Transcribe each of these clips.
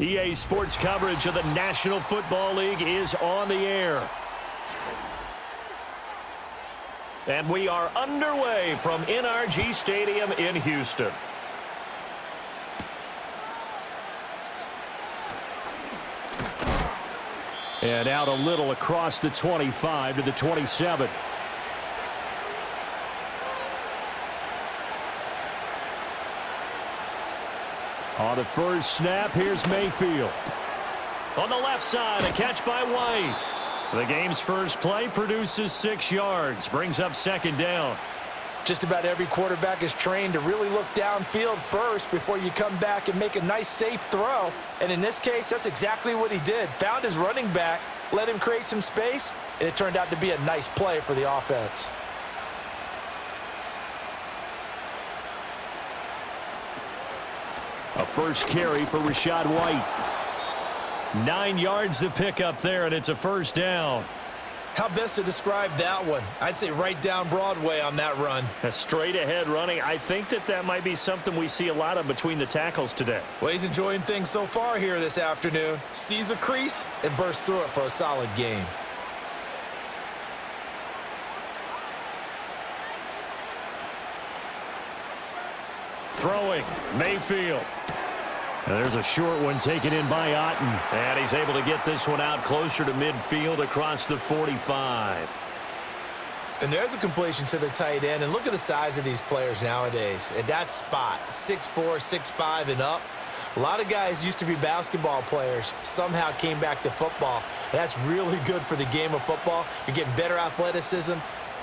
EA Sports coverage of the National Football League is on the air. And we are underway from NRG Stadium in Houston. And out a little across the 25 to the 27. On the first snap, here's Mayfield. On the left side, a catch by White. The game's first play produces 6 yards, brings up second down. Just about every quarterback is trained to really look downfield first before you come back and make a nice, safe throw. And in this case, that's exactly what he did. Found his running back, let him create some space, and it turned out to be a nice play for the offense. A first carry for Rachaad White. 9 yards to pick up there, and it's a first down. How best to describe that one? I'd say right down Broadway on that run. A straight-ahead running. I think that might be something we see a lot of between the tackles today. Well, he's enjoying things so far here this afternoon. Sees a crease and bursts through it for a solid game. Throwing, Mayfield. And there's a short one taken in by Otten. And he's able to get this one out closer to midfield across the 45. And there's a completion to the tight end. And look at the size of these players nowadays. At that spot, 6'4", 6'5", and up. A lot of guys used to be basketball players, somehow came back to football. And that's really good for the game of football. You're getting better athleticism,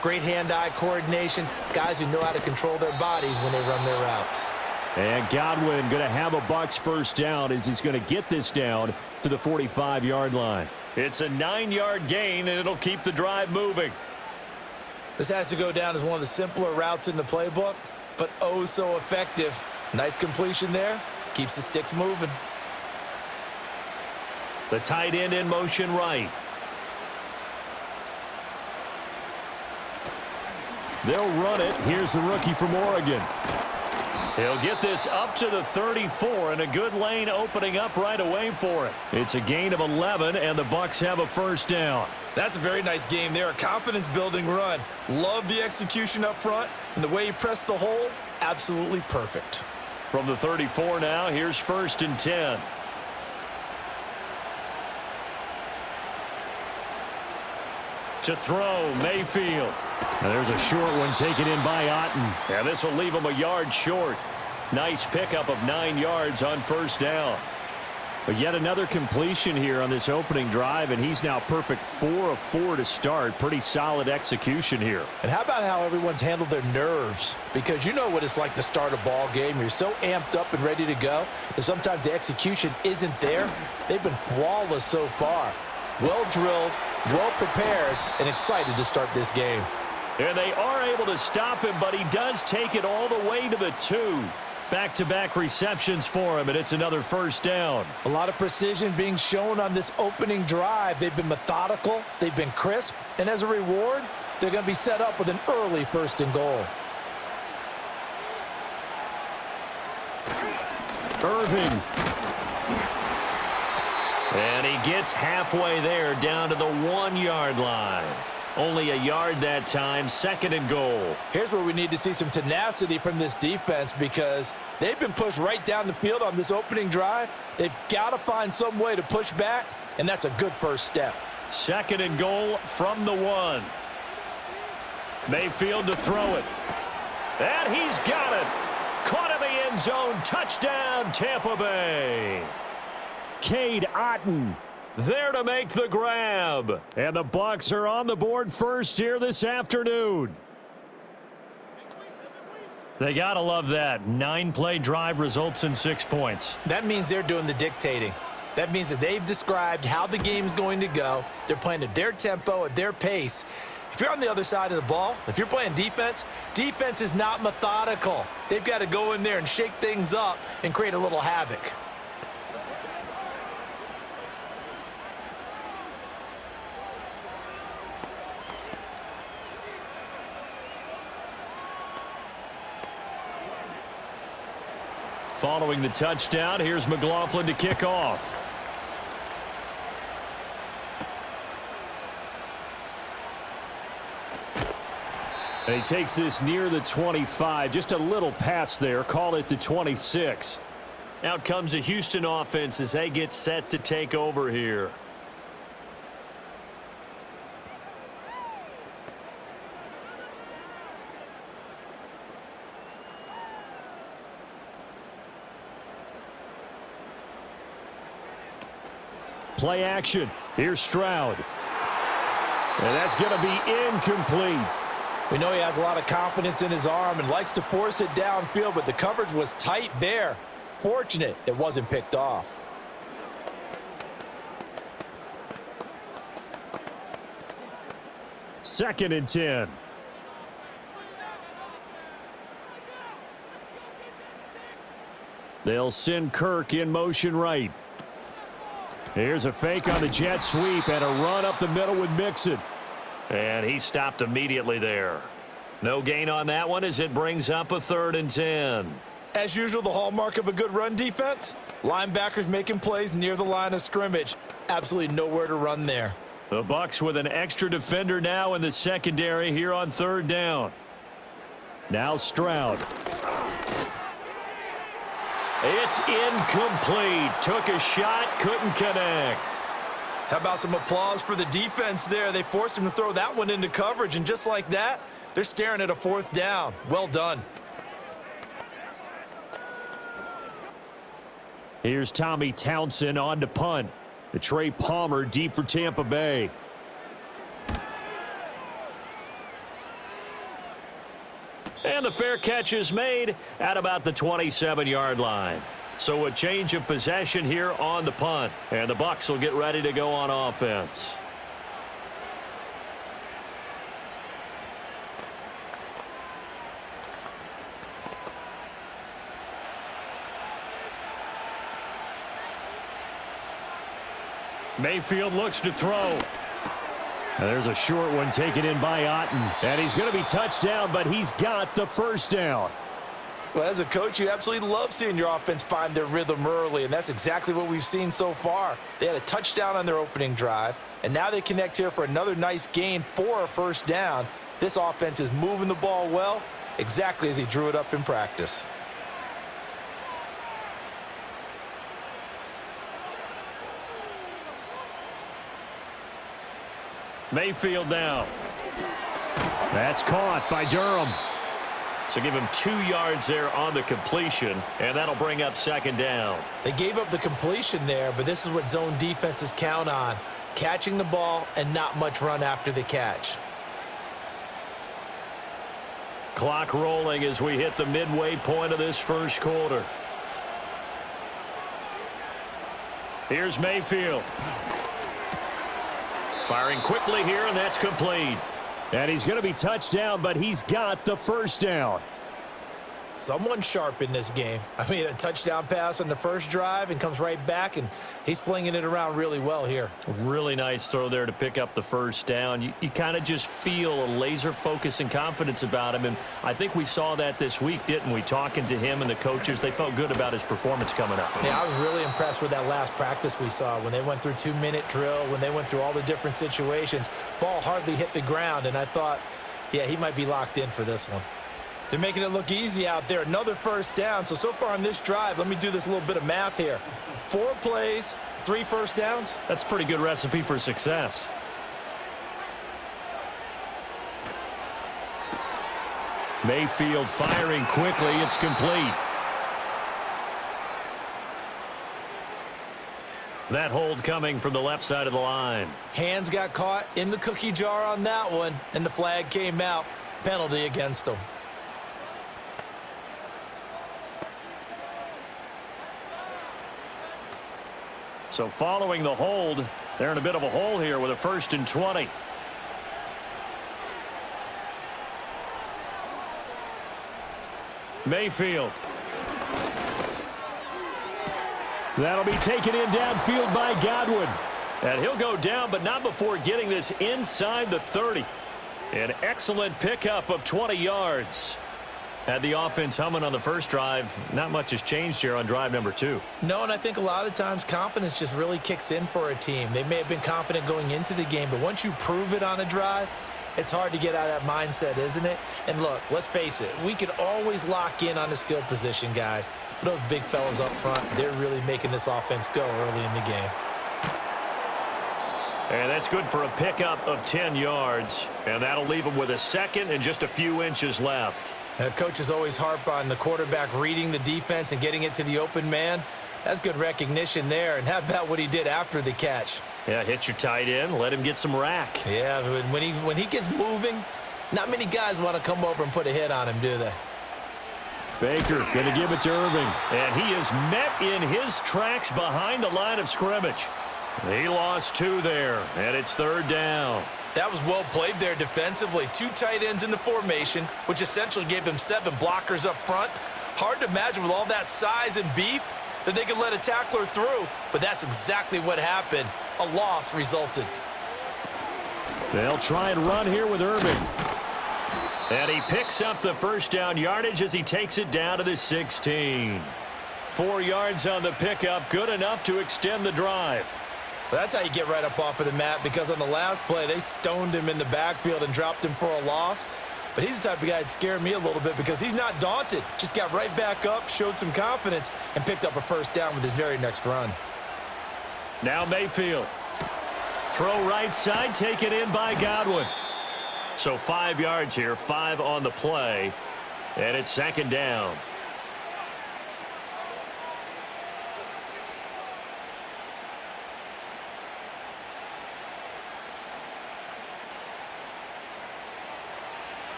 great hand-eye coordination, guys who know how to control their bodies when they run their routes. And Godwin going to have a Bucs first down as he's going to get this down to the 45-yard line. It's a 9-yard gain, and it'll keep the drive moving. This has to go down as one of the simpler routes in the playbook, but oh so effective. Nice completion there. Keeps the sticks moving. The tight end in motion right. They'll run it. Here's the rookie from Oregon. He'll get this up to the 34, and a good lane opening up right away for it. It's a gain of 11, and the Bucs have a first down. That's a very nice game there. A confidence-building run. Love the execution up front, and the way he pressed the hole, absolutely perfect. From the 34 now, here's 1st and 10. To throw, Mayfield. And there's a short one taken in by Otten. And this will leave him a yard short. Nice pickup of 9 yards on first down. But yet another completion here on this opening drive, and he's now perfect 4 of 4 to start. Pretty solid execution here. And how about how everyone's handled their nerves? Because you know what it's like to start a ball game. You're so amped up and ready to go, and sometimes the execution isn't there. They've been flawless so far. Well drilled, well prepared, and excited to start this game. And they are able to stop him, but he does take it all the way to the 2. Back-to-back receptions for him, and it's another first down. A lot of precision being shown on this opening drive. They've been methodical, they've been crisp, and as a reward, they're going to be set up with an early 1st and goal. Irving. And he gets halfway there down to the 1-yard line. Only a yard that time, 2nd and goal. Here's where we need to see some tenacity from this defense because they've been pushed right down the field on this opening drive. They've got to find some way to push back, and that's a good first step. 2nd and goal from the 1. Mayfield to throw it. And he's got it. Caught in the end zone. Touchdown, Tampa Bay. Cade Otten there to make the grab. And the Bucs are on the board first here this afternoon. They got to love that. 9-play drive results in 6 points. That means they're doing the dictating. That means that they've described how the game's going to go. They're playing at their tempo, at their pace. If you're on the other side of the ball, if you're playing defense, defense is not methodical. They've got to go in there and shake things up and create a little havoc. Following the touchdown, here's McLaughlin to kick off. And he takes this near the 25. Just a little pass there. Call it the 26. Out comes the Houston offense as they get set to take over here. Play action. Here's Stroud. And that's going to be incomplete. We know he has a lot of confidence in his arm and likes to force it downfield, but the coverage was tight there. Fortunate it wasn't picked off. Second and 10. They'll send Kirk in motion right. Here's a fake on the jet sweep and a run up the middle with Mixon. And he stopped immediately there. No gain on that one as it brings up a 3rd and 10. As usual, the hallmark of a good run defense, linebackers making plays near the line of scrimmage. Absolutely nowhere to run there. The Bucs with an extra defender now in the secondary here on 3rd down. Now Stroud. It's incomplete. Took a shot, couldn't connect. How about some applause for the defense there? They forced him to throw that one into coverage, and just like that, they're staring at a 4th down. Well done. Here's Tommy Townsend on to punt. The Trey Palmer deep for Tampa Bay. And the fair catch is made at about the 27-yard line. So a change of possession here on the punt. And the Bucs will get ready to go on offense. Mayfield looks to throw. And there's a short one taken in by Otten. And he's going to be touched down, but he's got the 1st down. Well, as a coach, you absolutely love seeing your offense find their rhythm early, and that's exactly what we've seen so far. They had a touchdown on their opening drive, and now they connect here for another nice gain for a 1st down. This offense is moving the ball well, exactly as he drew it up in practice. Mayfield now. That's caught by Durham. So give him 2 yards there on the completion, and that'll bring up 2nd down. They gave up the completion there, but this is what zone defenses count on. Catching the ball and not much run after the catch. Clock rolling as we hit the midway point of this 1st quarter. Here's Mayfield. Firing quickly here, and that's complete. And he's going to be touched down, but he's got the 1st down. Someone sharp in this game. I mean, a touchdown pass on the 1st drive and comes right back, and he's flinging it around really well here. A really nice throw there to pick up the 1st down. You kind of just feel a laser focus and confidence about him, and I think we saw that this week, didn't we? Talking to him and the coaches, they felt good about his performance coming up. Yeah, I was really impressed with that last practice we saw when they went through 2-minute drill, when they went through all the different situations. Ball hardly hit the ground, and I thought, yeah, he might be locked in for this one. They're making it look easy out there. Another 1st down. So far on this drive, let me do this little bit of math here. 4 plays, 3 1st downs. That's a pretty good recipe for success. Mayfield firing quickly. It's complete. That hold coming from the left side of the line. Hands got caught in the cookie jar on that one, and the flag came out. Penalty against him. So following the hold, they're in a bit of a hole here with a 1st and 20. Mayfield. That'll be taken in downfield by Godwin. And he'll go down, but not before getting this inside the 30. An excellent pickup of 20 yards. Had the offense humming on the first drive. Not much has changed here on drive number 2. No, and I think a lot of times confidence just really kicks in for a team. They may have been confident going into the game, but once you prove it on a drive, it's hard to get out of that mindset, isn't it? And look, let's face it, we can always lock in on the skill position, guys. But those big fellas up front, they're really making this offense go early in the game. And that's good for a pickup of 10 yards. And that'll leave them with a second and just a few inches left. Coaches always harp on the quarterback reading the defense and getting it to the open man. That's good recognition there. And how about what he did after the catch? Yeah, hit your tight end, let him get some rack. Yeah, when he gets moving, not many guys want to come over and put a hit on him, do they? Baker going to give it to Irving. And he is met in his tracks behind the line of scrimmage. He lost 2 there, and it's 3rd down. That was well played there defensively. 2 tight ends in the formation, which essentially gave them 7 blockers up front. Hard to imagine with all that size and beef that they could let a tackler through, but that's exactly what happened. A loss resulted. They'll try and run here with Irving. And he picks up the first down yardage as he takes it down to the 16. 4 yards on the pickup, good enough to extend the drive. Well, that's how you get right up off of the mat, because on the last play, they stoned him in the backfield and dropped him for a loss. But he's the type of guy that scared me a little bit because he's not daunted. Just got right back up, showed some confidence, and picked up a first down with his very next run. Now Mayfield. Throw right side, taken in by Godwin. So 5 yards here, 5 on the play, and it's 2nd down.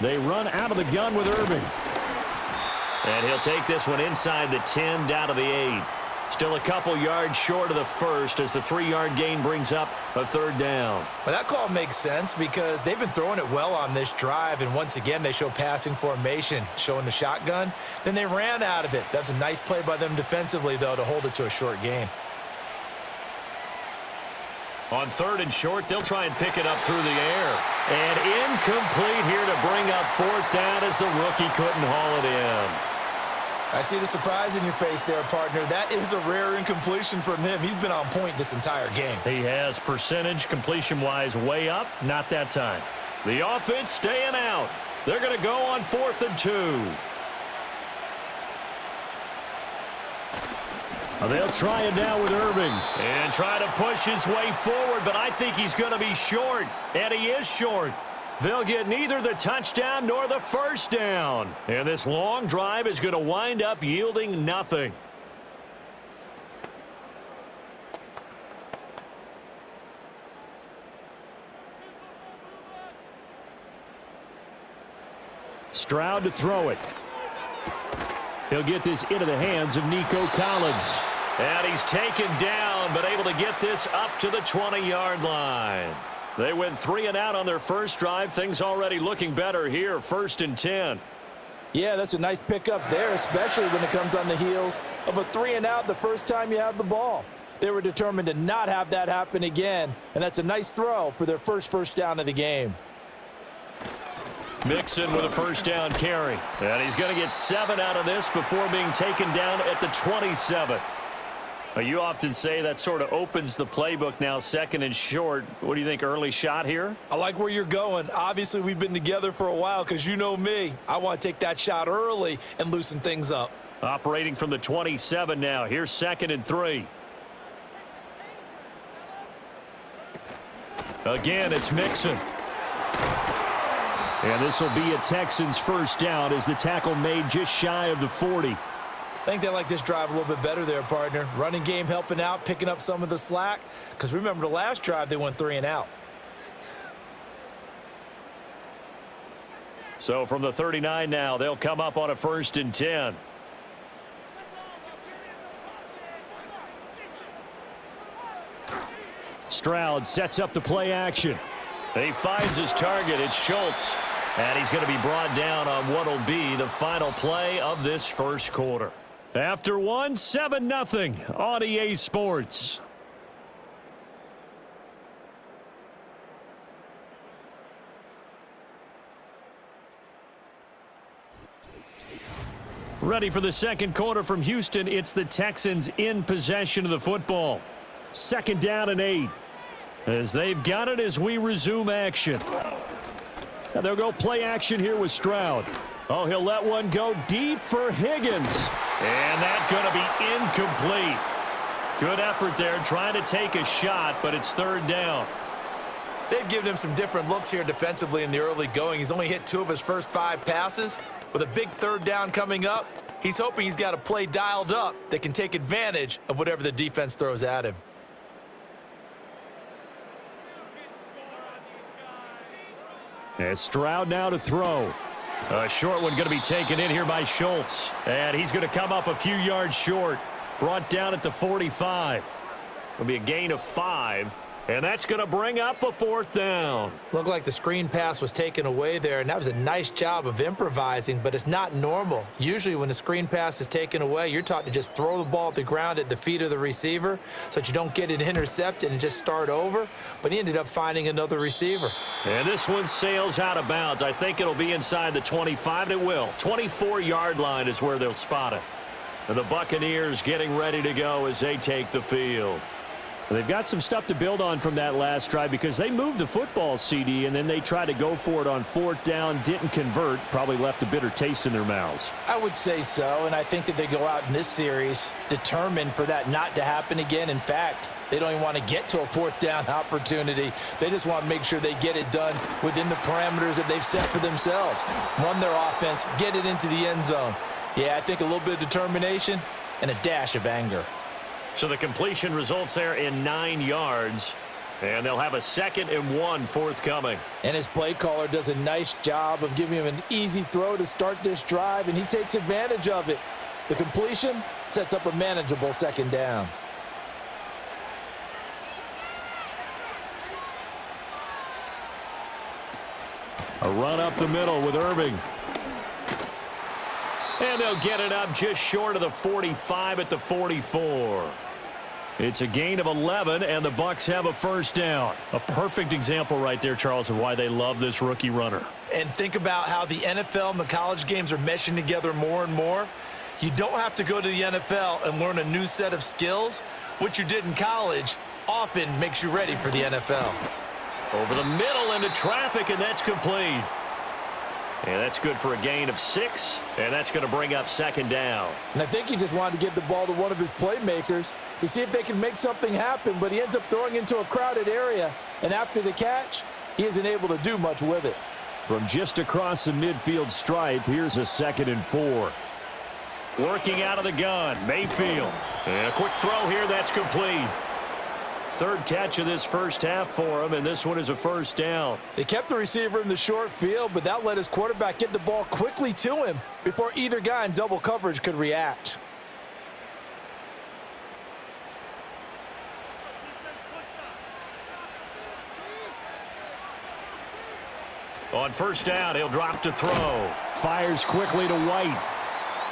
They run out of the gun with Irving. And he'll take this one inside the 10, down to the 8. Still a couple yards short of the first as the 3-yard gain brings up a 3rd down. Well, that call makes sense because they've been throwing it well on this drive, and once again they show passing formation, showing the shotgun. Then they ran out of it. That's a nice play by them defensively, though, to hold it to a short gain. On 3rd and short, they'll try and pick it up through the air. And incomplete here to bring up 4th down as the rookie couldn't haul it in. I see the surprise in your face there, partner. That is a rare incompletion from him. He's been on point this entire game. He has percentage completion-wise way up, not that time. The offense staying out. They're going to go on 4th and 2. They'll try it now with Irving and try to push his way forward, but I think he's going to be short, and he is short. They'll get neither the touchdown nor the first down, and this long drive is going to wind up yielding nothing. Stroud to throw it. He'll get this into the hands of Nico Collins. And he's taken down, but able to get this up to the 20-yard line. They went 3 and out on their first drive. Things already looking better here, 1st and 10. Yeah, that's a nice pickup there, especially when it comes on the heels of a 3 and out the first time you have the ball. They were determined to not have that happen again, and that's a nice throw for their first down of the game. Mixon with a first down carry. And he's going to get 7 out of this before being taken down at the 27. You often say that sort of opens the playbook now, 2nd and short. What do you think, early shot here? I like where you're going. Obviously, we've been together for a while because you know me. I want to take that shot early and loosen things up. Operating from the 27 now. Here's 2nd and 3. Again, it's Mixon. And this will be a Texans first down as the tackle made just shy of the 40. I think they like this drive a little bit better there, partner. Running game helping out, picking up some of the slack. Because remember, the last drive, they went 3 and out. So from the 39 now, they'll come up on a 1st and 10. Stroud sets up the play action. He finds his target. It's Schultz. And he's going to be brought down on what will be the final play of this first quarter. After one, 7-0 on EA Sports. Ready for the second quarter from Houston. It's the Texans in possession of the football. 2nd down and 8. As they've got it as we resume action. And they'll go play action here with Stroud. Oh, he'll let one go deep for Higgins. And that's going to be incomplete. Good effort there trying to take a shot, but it's 3rd down. They've given him some different looks here defensively in the early going. He's only hit 2 of his first 5 passes. With a big 3rd down coming up, he's hoping he's got a play dialed up that can take advantage of whatever the defense throws at him. And Stroud now to throw. A short one going to be taken in here by Schultz. And he's going to come up a few yards short. Brought down at the 45. It'll be a gain of 5. And that's going to bring up a 4th down. Looked like the screen pass was taken away there, and that was a nice job of improvising, but it's not normal. Usually when the screen pass is taken away, you're taught to just throw the ball at the ground at the feet of the receiver so that you don't get it intercepted and just start over, but he ended up finding another receiver. And this one sails out of bounds. I think it'll be inside the 25, and it will. 24-yard line is where they'll spot it. And the Buccaneers getting ready to go as they take the field. They've got some stuff to build on from that last drive because they moved the football, CD, and then they tried to go for it on 4th down, didn't convert, probably left a bitter taste in their mouths. I would say so, and I think that they go out in this series determined for that not to happen again. In fact, they don't even want to get to a 4th down opportunity. They just want to make sure they get it done within the parameters that they've set for themselves. Run their offense, get it into the end zone. Yeah, I think a little bit of determination and a dash of anger. So the completion results there in 9 yards. And they'll have a 2nd and 1 forthcoming. And his play caller does a nice job of giving him an easy throw to start this drive, and he takes advantage of it. The completion sets up a manageable 2nd down. A run up the middle with Irving. And they'll get it up just short of the 45 at the 44. It's a gain of 11, and the Bucs have a 1st down. A perfect example right there, Charles, of why they love this rookie runner. And think about how the NFL and the college games are meshing together more and more. You don't have to go to the NFL and learn a new set of skills. What you did in college often makes you ready for the NFL. Over the middle into traffic, and that's complete. And that's good for a gain of 6, and that's going to bring up 2nd down. And I think he just wanted to give the ball to one of his playmakers to see if they can make something happen, but he ends up throwing into a crowded area, and after the catch, he isn't able to do much with it. From just across the midfield stripe, here's a 2nd and 4. Working out of the gun, Mayfield. And a quick throw here, that's complete. 3rd catch of this first half for him, and this one is a 1st down. They kept the receiver in the short field, but that let his quarterback get the ball quickly to him before either guy in double coverage could react. On 1st down, he'll drop to throw. Fires quickly to White.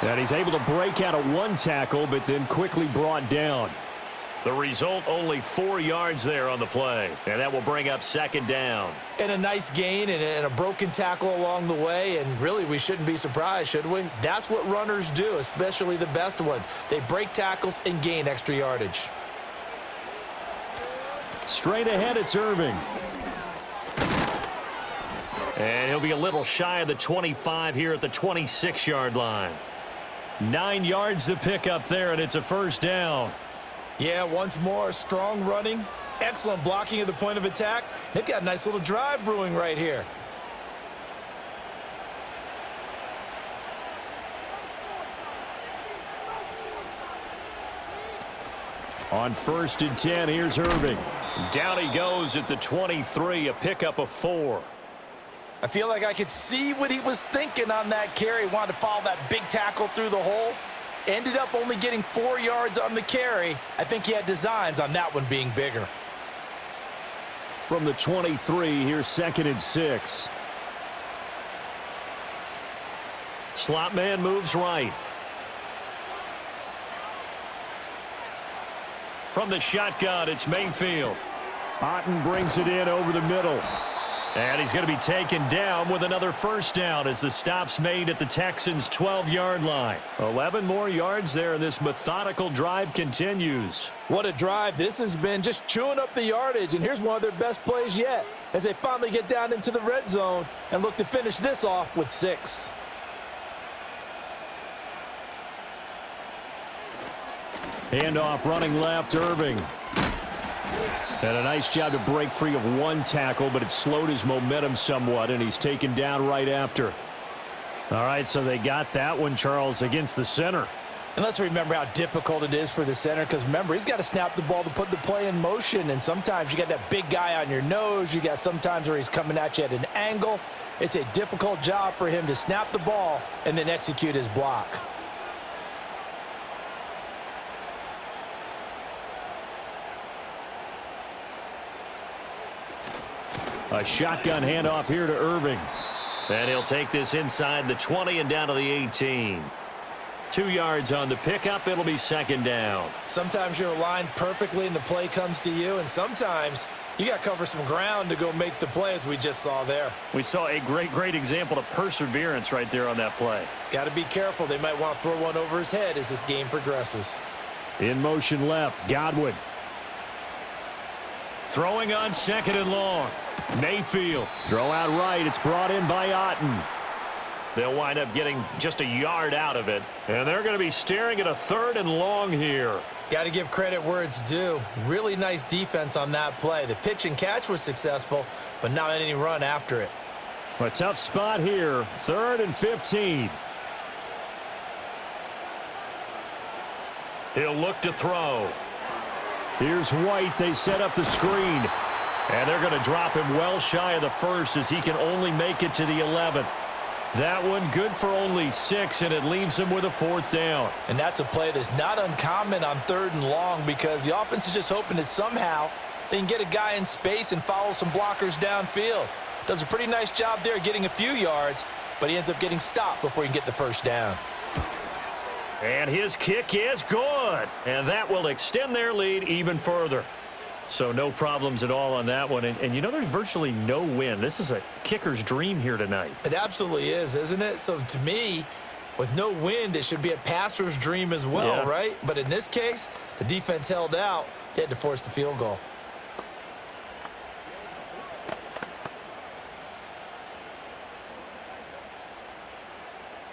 And he's able to break out of 1 tackle, but then quickly brought down. The result, only 4 yards there on the play. And that will bring up 2nd down. And a nice gain and a broken tackle along the way. And really, we shouldn't be surprised, should we? That's what runners do, especially the best ones. They break tackles and gain extra yardage. Straight ahead, it's Irving. And he'll be a little shy of the 25 here at the 26-yard line. 9 yards to pick up there, and it's a 1st down. Yeah, once more, strong running, excellent blocking at the point of attack. They've got a nice little drive brewing right here. On 1st and 10, here's Irving. Down he goes at the 23, a pickup of 4. I feel like I could see what he was thinking on that carry. Wanted to follow that big tackle through the hole. Ended up only getting 4 yards on the carry. I think he had designs on that one being bigger. From the 23, here's 2nd and 6. Slot man moves right. From the shotgun, it's Mayfield. Otten brings it in over the middle. And he's going to be taken down with another first down as the stop's made at the Texans' 12-yard line. 11 more yards there, and this methodical drive continues. What a drive. This has been just chewing up the yardage, and here's one of their best plays yet as they finally get down into the red zone and look to finish this off with 6. Handoff running left, Irving. And a nice job to break free of one tackle, but it slowed his momentum somewhat, and he's taken down right after. All right, so they got that one, Charles, against the center. And let's remember how difficult it is for the center, because remember, he's got to snap the ball to put the play in motion, and sometimes you got that big guy on your nose. You got sometimes where he's coming at you at an angle. It's a difficult job for him to snap the ball and then execute his block. A shotgun handoff here to Irving. And he'll take this inside the 20 and down to the 18. 2 yards on the pickup. It'll be second down. Sometimes you're aligned perfectly and the play comes to you, and sometimes you got to cover some ground to go make the play, as we just saw there. We saw a great example of perseverance right there on that play. Got to be careful. They might want to throw one over his head as this game progresses. In motion left, Godwin. Throwing on second and long. Mayfield. Throw out right. It's brought in by Otten. They'll wind up getting just a yard out of it. And they're going to be staring at a 3rd and long here. Got to give credit where it's due. Really nice defense on that play. The pitch and catch was successful, but not any run after it. A tough spot here. 3rd and 15. He'll look to throw. Here's White. They set up the screen. And they're going to drop him well shy of the 1st as he can only make it to the 11th. That one good for only 6, and it leaves him with a 4th down. And that's a play that's not uncommon on 3rd and long, because the offense is just hoping that somehow they can get a guy in space and follow some blockers downfield. Does a pretty nice job there getting a few yards, but he ends up getting stopped before he can get the 1st down. And his kick is good. And that will extend their lead even further. So no problems at all on that one. And you know, there's virtually no wind. This is a kicker's dream here tonight. It absolutely is, isn't it? So to me, with no wind, it should be a passer's dream as well, right? But in this case, the defense held out. They had to force the field goal.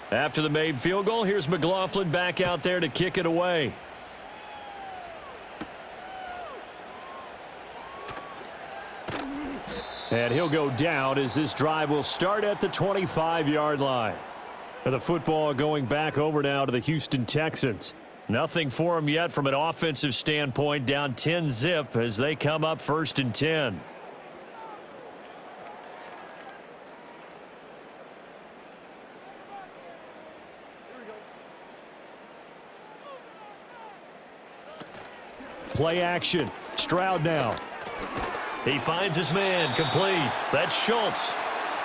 After the made field goal, here's McLaughlin back out there to kick it away. And he'll go down as this drive will start at the 25-yard line. And the football going back over now to the Houston Texans. Nothing for them yet from an offensive standpoint, down 10-zip as they come up 1st and 10. Play action. Stroud now. He finds his man, complete. That's Schultz.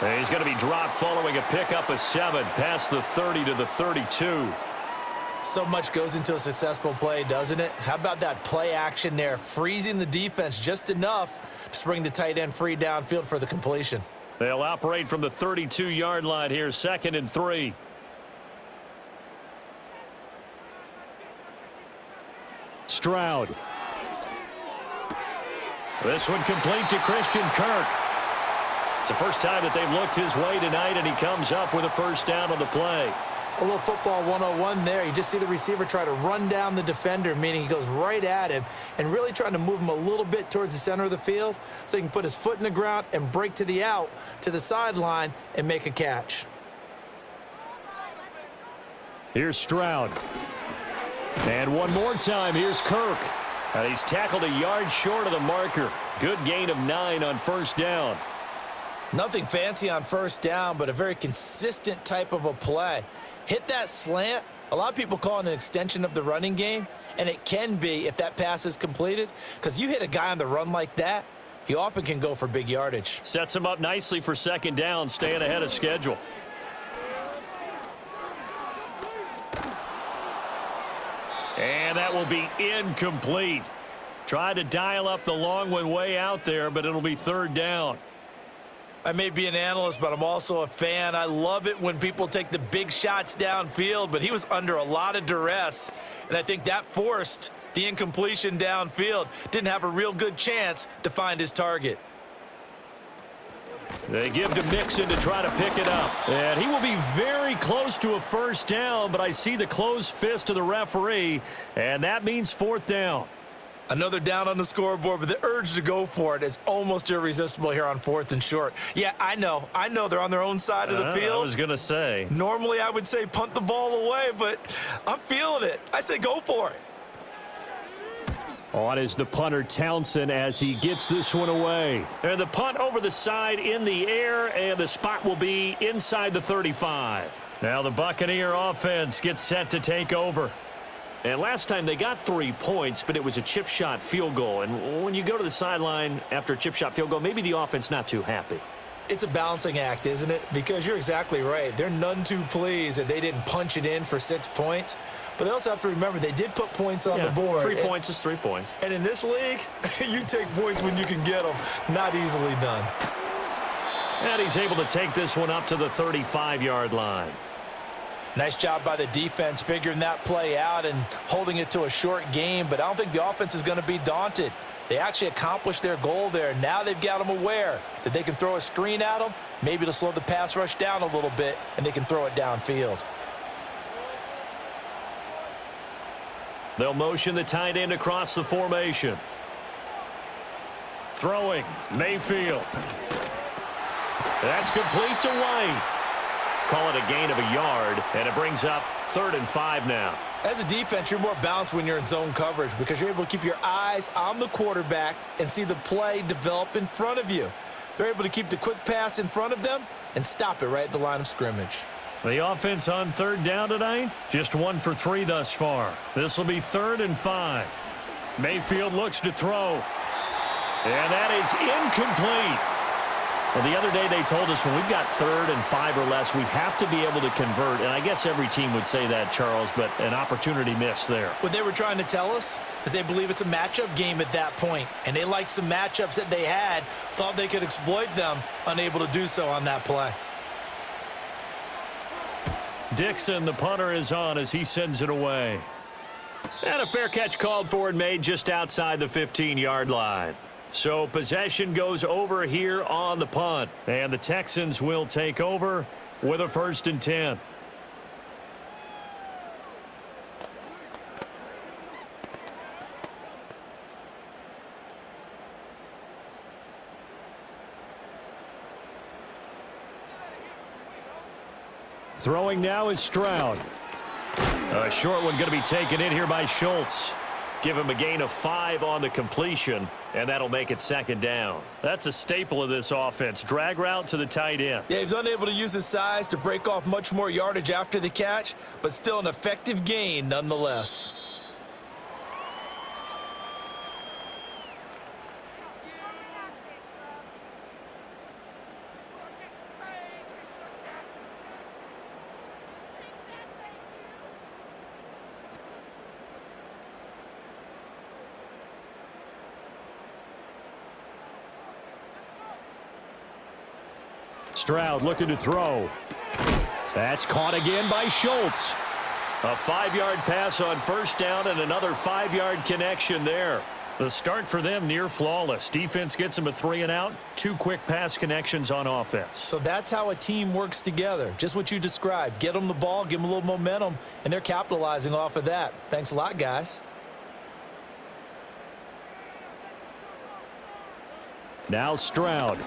And he's going to be dropped following a pickup of 7 past the 30 to the 32. So much goes into a successful play, doesn't it? How about that play action there, freezing the defense just enough to bring the tight end free downfield for the completion. They'll operate from the 32-yard line here, 2nd and 3. Stroud. This one complete to Christian Kirk. It's the first time that they've looked his way tonight, and he comes up with a 1st down on the play. A little football 101 there. You just see the receiver try to run down the defender, meaning he goes right at him and really trying to move him a little bit towards the center of the field so he can put his foot in the ground and break to the out, to the sideline, and make a catch. Here's Stroud. And one more time, here's Kirk. And he's tackled a yard short of the marker. Good gain of 9 on 1st down. Nothing fancy on 1st down, but a very consistent type of a play. Hit that slant. A lot of people call it an extension of the running game, and it can be if that pass is completed, because you hit a guy on the run like that, he often can go for big yardage. Sets him up nicely for 2nd down, staying ahead of schedule. And that will be incomplete. Try to dial up the long one way out there, but it'll be 3rd down. I may be an analyst, but I'm also a fan. I love it when people take the big shots downfield, but he was under a lot of duress, and I think that forced the incompletion downfield. Didn't have a real good chance to find his target. They give to Mixon to try to pick it up. And he will be very close to a first down, but I see the closed fist of the referee, and that means fourth down. Another down on the scoreboard, but the urge to go for it is almost irresistible here on 4th and short. Yeah, I know they're on their own side of the field. I was going to say. Normally I would say punt the ball away, but I'm feeling it. I say go for it. On is the punter, Townsend, as he gets this one away. And the punt over the side in the air, and the spot will be inside the 35. Now the Buccaneer offense gets set to take over. And last time they got 3 points, but it was a chip shot field goal. And when you go to the sideline after a chip shot field goal, maybe the offense not too happy. It's a balancing act, isn't it? Because you're exactly right. They're none too pleased that they didn't punch it in for 6 points. But they also have to remember they did put points on the board. 3 points is 3 points. And in this league, you take points when you can get them. Not easily done. And he's able to take this one up to the 35-yard line. Nice job by the defense figuring that play out and holding it to a short game. But I don't think the offense is going to be daunted. They actually accomplished their goal there. Now they've got them aware that they can throw a screen at them, maybe to slow the pass rush down a little bit, and they can throw it downfield. They'll motion the tight end across the formation. Throwing, Mayfield. That's complete to White. Call it a gain of a yard, and it brings up 3rd and 5 now. As a defense, you're more balanced when you're in zone coverage because you're able to keep your eyes on the quarterback and see the play develop in front of you. They're able to keep the quick pass in front of them and stop it right at the line of scrimmage. The offense on 3rd down tonight, just 1 for 3 thus far. This will be 3rd and 5. Mayfield looks to throw. And that is incomplete. Well, the other day they told us when we've got 3rd and 5 or less, we have to be able to convert. And I guess every team would say that, Charles, but an opportunity missed there. What they were trying to tell us is they believe it's a matchup game at that point. And they liked some matchups that they had, thought they could exploit them, unable to do so on that play. Dixon, the punter, is on as he sends it away. And a fair catch called for and made just outside the 15-yard line. So possession goes over here on the punt. And the Texans will take over with a 1st and 10. Throwing now is Stroud. A short one going to be taken in here by Schultz. Give him a gain of 5 on the completion, and that'll make it 2nd down. That's a staple of this offense. Drag route to the tight end. Yeah, he was unable to use his size to break off much more yardage after the catch, but still an effective gain nonetheless. Stroud looking to throw. That's caught again by Schultz. A 5-yard pass on 1st down and another 5-yard connection there. The start for them near flawless. Defense gets them a 3 and out. 2 quick pass connections on offense. So that's how a team works together. Just what you described. Get them the ball, give them a little momentum, and they're capitalizing off of that. Thanks a lot, guys. Now Stroud.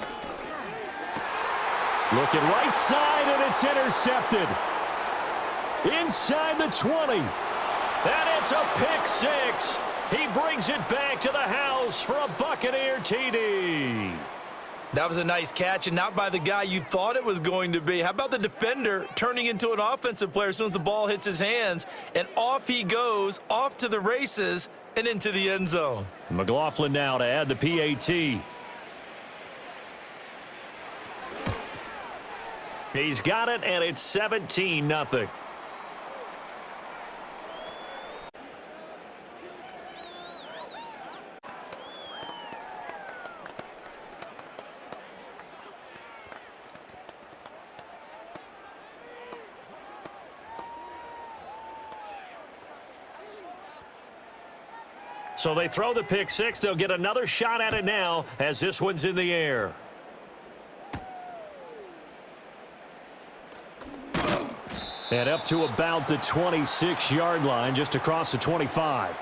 Looking right side, and it's intercepted. Inside the 20. And it's a pick 6. He brings it back to the house for a Buccaneer TD. That was a nice catch, and not by the guy you thought it was going to be. How about the defender turning into an offensive player as soon as the ball hits his hands, and off he goes, off to the races, and into the end zone. McLaughlin now to add the PAT. He's got it, and it's 17-0. So they throw the pick six. They'll get another shot at it now as this one's in the air. And up to about the 26-yard line, just across the 25.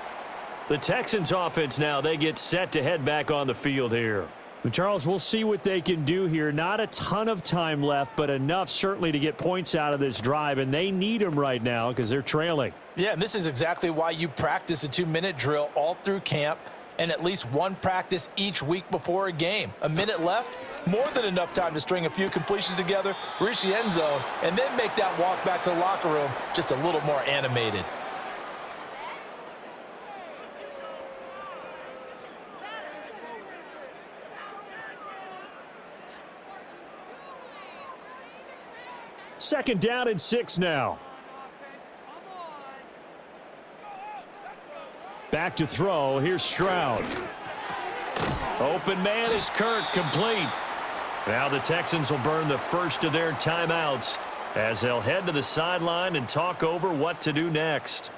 The Texans offense now, they get set to head back on the field here. Charles, we'll see what they can do here. Not a ton of time left, but enough certainly to get points out of this drive, and they need them right now because they're trailing. Yeah, and this is exactly why you practice a 2-minute drill all through camp and at least one practice each week before a game. A minute left, more than enough time to string a few completions together, reach the end zone, and then make that walk back to the locker room just a little more animated. Second down and 6 now. Back to throw. Here's Stroud. Open man is Kirk, complete. Now the Texans will burn the first of their timeouts as they'll head to the sideline and talk over what to do next.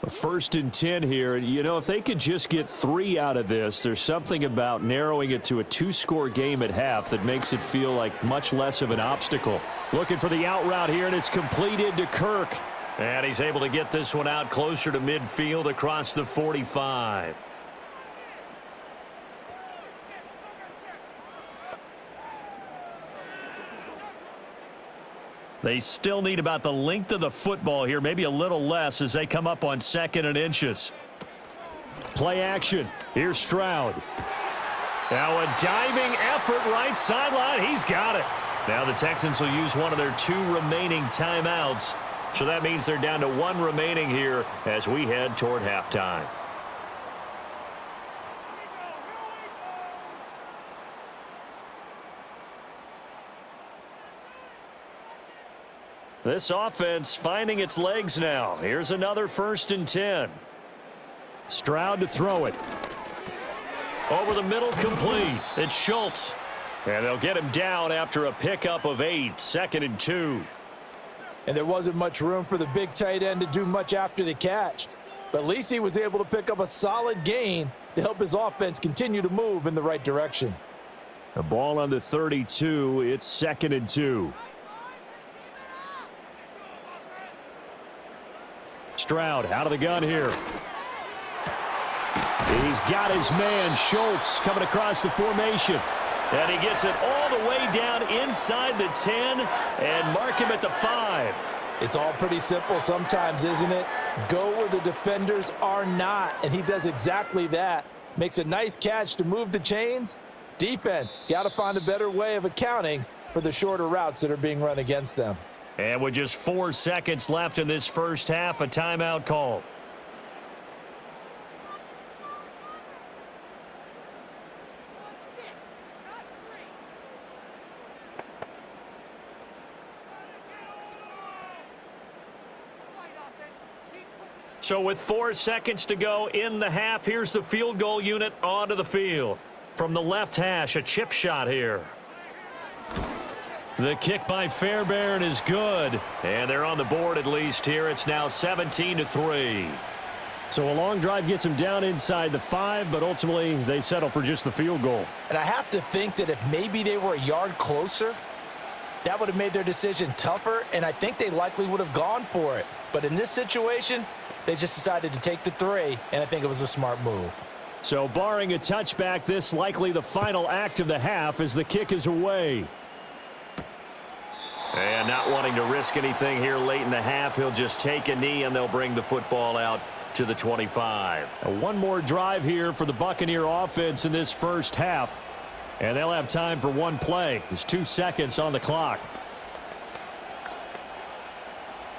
First and 10 here. You know, if they could just get 3 out of this, there's something about narrowing it to a 2-score game at half that makes it feel like much less of an obstacle. Looking for the out route here, and it's completed to Kirk. And he's able to get this one out closer to midfield across the 45. They still need about the length of the football here, maybe a little less as they come up on 2nd and inches. Play action. Here's Stroud. Now a diving effort right sideline. He's got it. Now the Texans will use one of their 2 remaining timeouts. So that means they're down to 1 remaining here as we head toward halftime. This offense finding its legs now. Here's another 1st and 10. Stroud to throw it. Over the middle, complete. It's Schultz. And they'll get him down after a pickup of 8. 2nd and 2. And there wasn't much room for the big tight end to do much after the catch. But at least he was able to pick up a solid gain to help his offense continue to move in the right direction. The ball on the 32. It's 2nd and 2. Stroud out of the gun here. He's got his man, Schultz, coming across the formation. And he gets it all the way down inside the 10 and mark him at the 5. It's all pretty simple sometimes, isn't it? Go where the defenders are not, and he does exactly that. Makes a nice catch to move the chains. Defense, got to find a better way of accounting for the shorter routes that are being run against them. And with just 4 seconds left in this first half, a timeout call. So with 4 seconds to go in the half, here's the field goal unit onto the field. From the left hash, a chip shot here. The kick by Fairbairn is good. And they're on the board at least here. It's now 17-3. So a long drive gets them down inside the 5, but ultimately they settle for just the field goal. And I have to think that if maybe they were a yard closer, that would have made their decision tougher, and I think they likely would have gone for it. But in this situation, they just decided to take the 3, and I think it was a smart move. So barring a touchback, this likely the final act of the half as the kick is away. And not wanting to risk anything here late in the half, he'll just take a knee and they'll bring the football out to the 25. One more drive here for the Buccaneer offense in this first half. And they'll have time for one play. There's 2 seconds on the clock.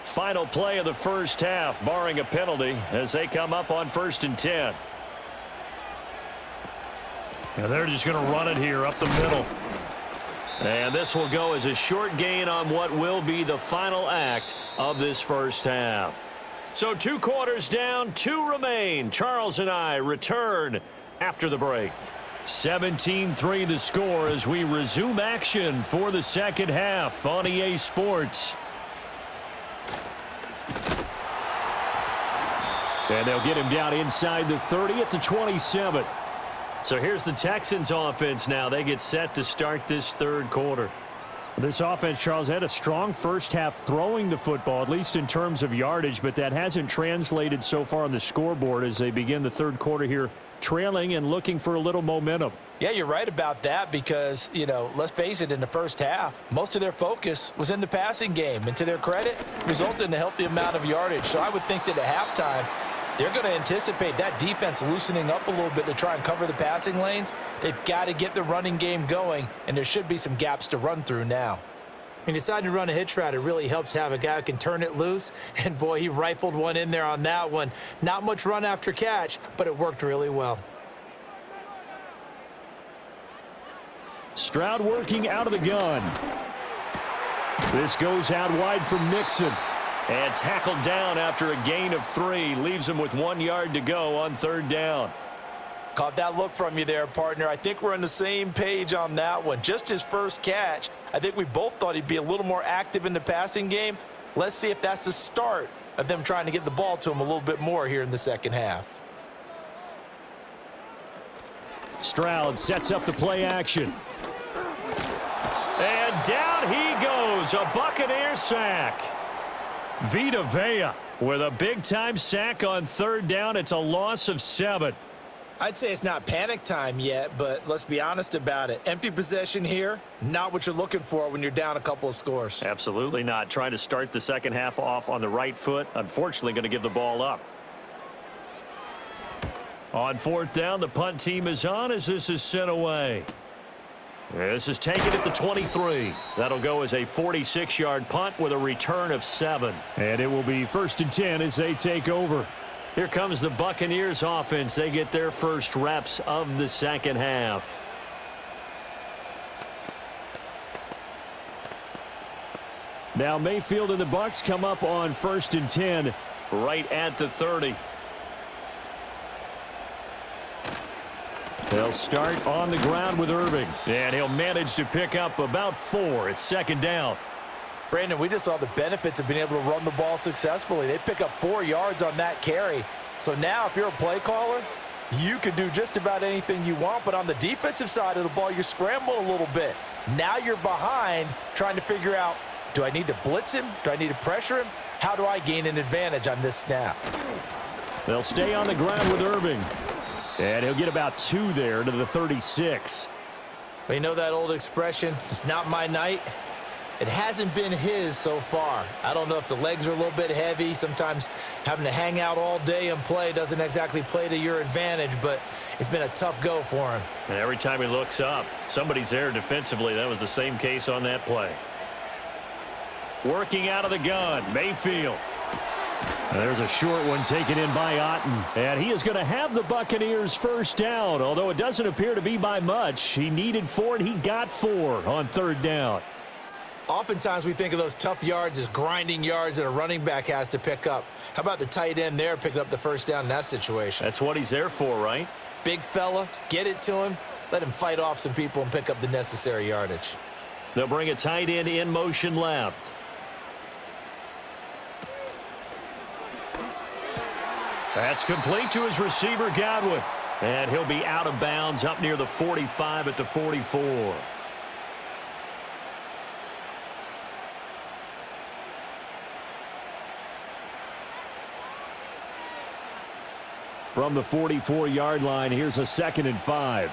Final play of the first half, barring a penalty, as they come up on 1st and 10. And they're just going to run it here up the middle. And this will go as a short gain on what will be the final act of this first half. So 2 quarters down, 2 remain. Charles and I return after the break. 17-3 the score as we resume action for the second half on EA Sports. And they'll get him down inside the 30 at the 27. So here's the Texans offense now. They get set to start this third quarter. This offense, Charles, had a strong first half throwing the football, at least in terms of yardage, but that hasn't translated so far on the scoreboard as they begin the third quarter here, trailing and looking for a little momentum. Yeah, you're right about that because, let's face it, in the first half, most of their focus was in the passing game. And to their credit, resulted in a healthy amount of yardage. So I would think that at halftime, they're going to anticipate that defense loosening up a little bit to try and cover the passing lanes. They've got to get the running game going, and there should be some gaps to run through now. When you decide to run a hitch route, it really helps to have a guy who can turn it loose. And, boy, he rifled one in there on that one. Not much run after catch, but it worked really well. Stroud working out of the gun. This goes out wide from Mixon. And tackled down after a gain of 3. Leaves him with 1 yard to go on third down. Caught that look from you there, partner. I think we're on the same page on that one. Just his first catch. I think we both thought he'd be a little more active in the passing game. Let's see if that's the start of them trying to get the ball to him a little bit more here in the second half. Stroud sets up the play action. And down he goes. A Buccaneers sack. Vita Vea with a big-time sack on third down. It's a loss of 7. I'd say it's not panic time yet, but let's be honest about it. Empty possession here, not what you're looking for when you're down a couple of scores. Absolutely not. Trying to start the second half off on the right foot. Unfortunately, going to give the ball up. On fourth down, the punt team is on as this is sent away. This is taken at the 23. That'll go as a 46-yard punt with a return of 7. And it will be 1st and 10 as they take over. Here comes the Buccaneers offense. They get their first reps of the second half. Now Mayfield and the Bucs come up on 1st and 10. Right at the 30. They'll start on the ground with Irving. And he'll manage to pick up about 4. It's second down. Brandon, we just saw the benefits of being able to run the ball successfully. They pick up 4 yards on that carry. So now if you're a play caller, you can do just about anything you want. But on the defensive side of the ball, you're scrambling a little bit. Now you're behind trying to figure out, do I need to blitz him? Do I need to pressure him? How do I gain an advantage on this snap? They'll stay on the ground with Irving. And he'll get about 2 there to the 36. Well, you know that old expression, it's not my night. It hasn't been his so far. I don't know if the legs are a little bit heavy. Sometimes having to hang out all day and play doesn't exactly play to your advantage, but it's been a tough go for him. And every time he looks up, somebody's there defensively. That was the same case on that play. Working out of the gun, Mayfield. There's a short one taken in by Otten. And he is going to have the Buccaneers first down, although it doesn't appear to be by much. He needed 4, and he got 4 on third down. Oftentimes we think of those tough yards as grinding yards that a running back has to pick up. How about the tight end there picking up the first down in that situation? That's what he's there for, right? Big fella, get it to him, let him fight off some people and pick up the necessary yardage. They'll bring a tight end in motion left. That's complete to his receiver, Godwin. And he'll be out of bounds up near the 45 at the 44. From the 44-yard line, here's a 2nd and 5.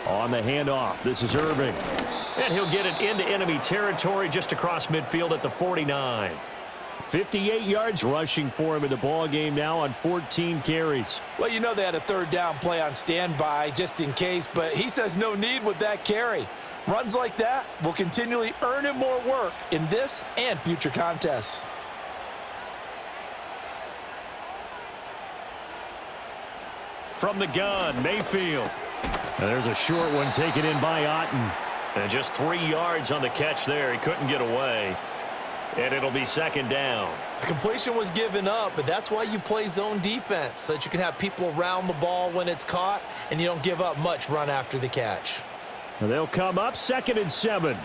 On the handoff, this is Irving. And he'll get it into enemy territory just across midfield at the 49. 58 yards rushing for him in the ball game now on 14 carries. Well, you know they had a third down play on standby just in case, but he says no need with that carry. Runs like that will continually earn him more work in this and future contests. From the gun, Mayfield. And there's a short one taken in by Otten. And just 3 yards on the catch there. He couldn't get away. and it'll be second down. The completion was given up, but that's why you play zone defense, so that you can have people around the ball when it's caught, and you don't give up much run after the catch. And they'll come up 2nd and 7.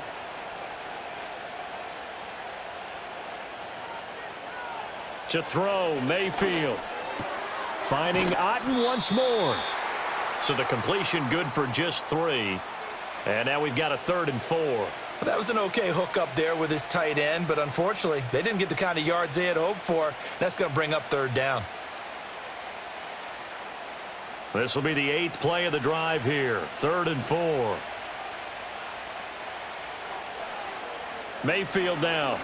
To throw, Mayfield. Finding Otten once more. So the completion good for just 3. And now we've got a 3rd and 4. Well, that was an okay hook up there with his tight end, but unfortunately, they didn't get the kind of yards they had hoped for. That's going to bring up 3rd down. This will be the 8th play of the drive here. 3rd and 4. Mayfield now.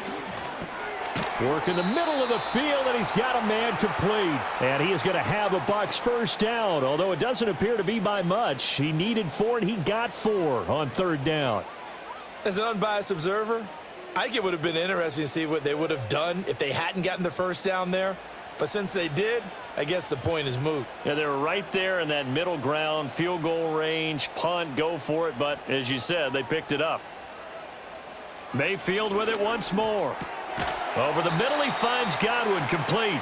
Work in the middle of the field, and he's got a man complete. And he is going to have a Bucs first down, although it doesn't appear to be by much. He needed 4, and he got 4 on 3rd down. As an unbiased observer, I think it would have been interesting to see what they would have done if they hadn't gotten the first down there. But since they did, I guess the point is moot. Yeah, they were right there in that middle ground, field goal range, punt, go for it. But as you said, they picked it up. Mayfield with it once more. Over the middle, he finds Godwin complete.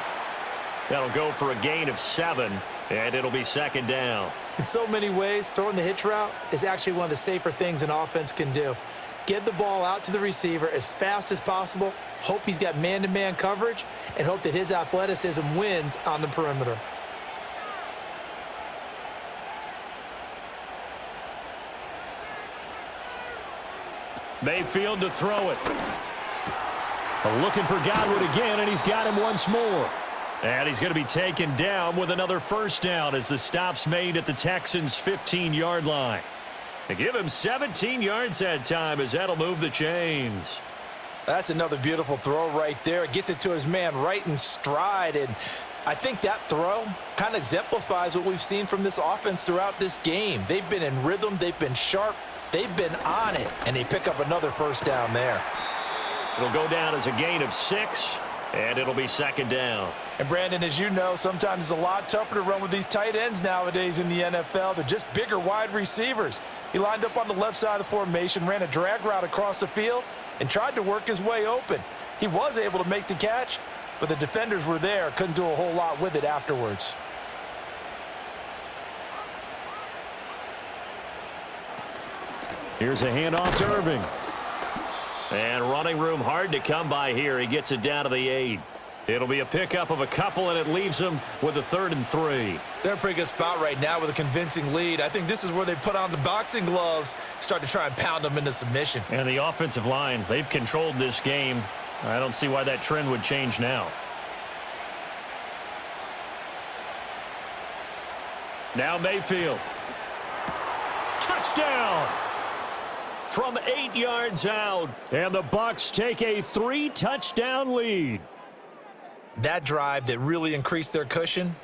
That'll go for a gain of 7, and it'll be 2nd down. In so many ways, throwing the hitch route is actually one of the safer things an offense can do. Get the ball out to the receiver as fast as possible, hope he's got man-to-man coverage, and hope that his athleticism wins on the perimeter. Mayfield to throw it. Looking for Godwin again, and he's got him once more. And he's going to be taken down with another first down as the stop's made at the Texans' 15-yard line. They give him 17 yards that time as that'll move the chains. That's another beautiful throw right there. It gets it to his man right in stride, and I think that throw kind of exemplifies what we've seen from this offense throughout this game. They've been in rhythm, they've been sharp, they've been on it, and they pick up another first down there. It'll go down as a gain of 6, and it'll be 2nd down. And Brandon, as you know, sometimes it's a lot tougher to run with these tight ends nowadays in the NFL. They're just bigger wide receivers. He lined up on the left side of the formation, ran a drag route across the field, and tried to work his way open. He was able to make the catch, but the defenders were there, couldn't do a whole lot with it afterwards. Here's a handoff to Irving. And running room hard to come by here. He gets it down to the 8. It'll be a pickup of a couple, and it leaves him with a 3rd and 3. They're in a pretty good spot right now with a convincing lead. I think this is where they put on the boxing gloves, start to try and pound them into submission. And the offensive line, they've controlled this game. I don't see why that trend would change now. Now Mayfield. Touchdown! From 8 yards out. And the Bucs take a 3-touchdown lead. That drive that really increased their cushion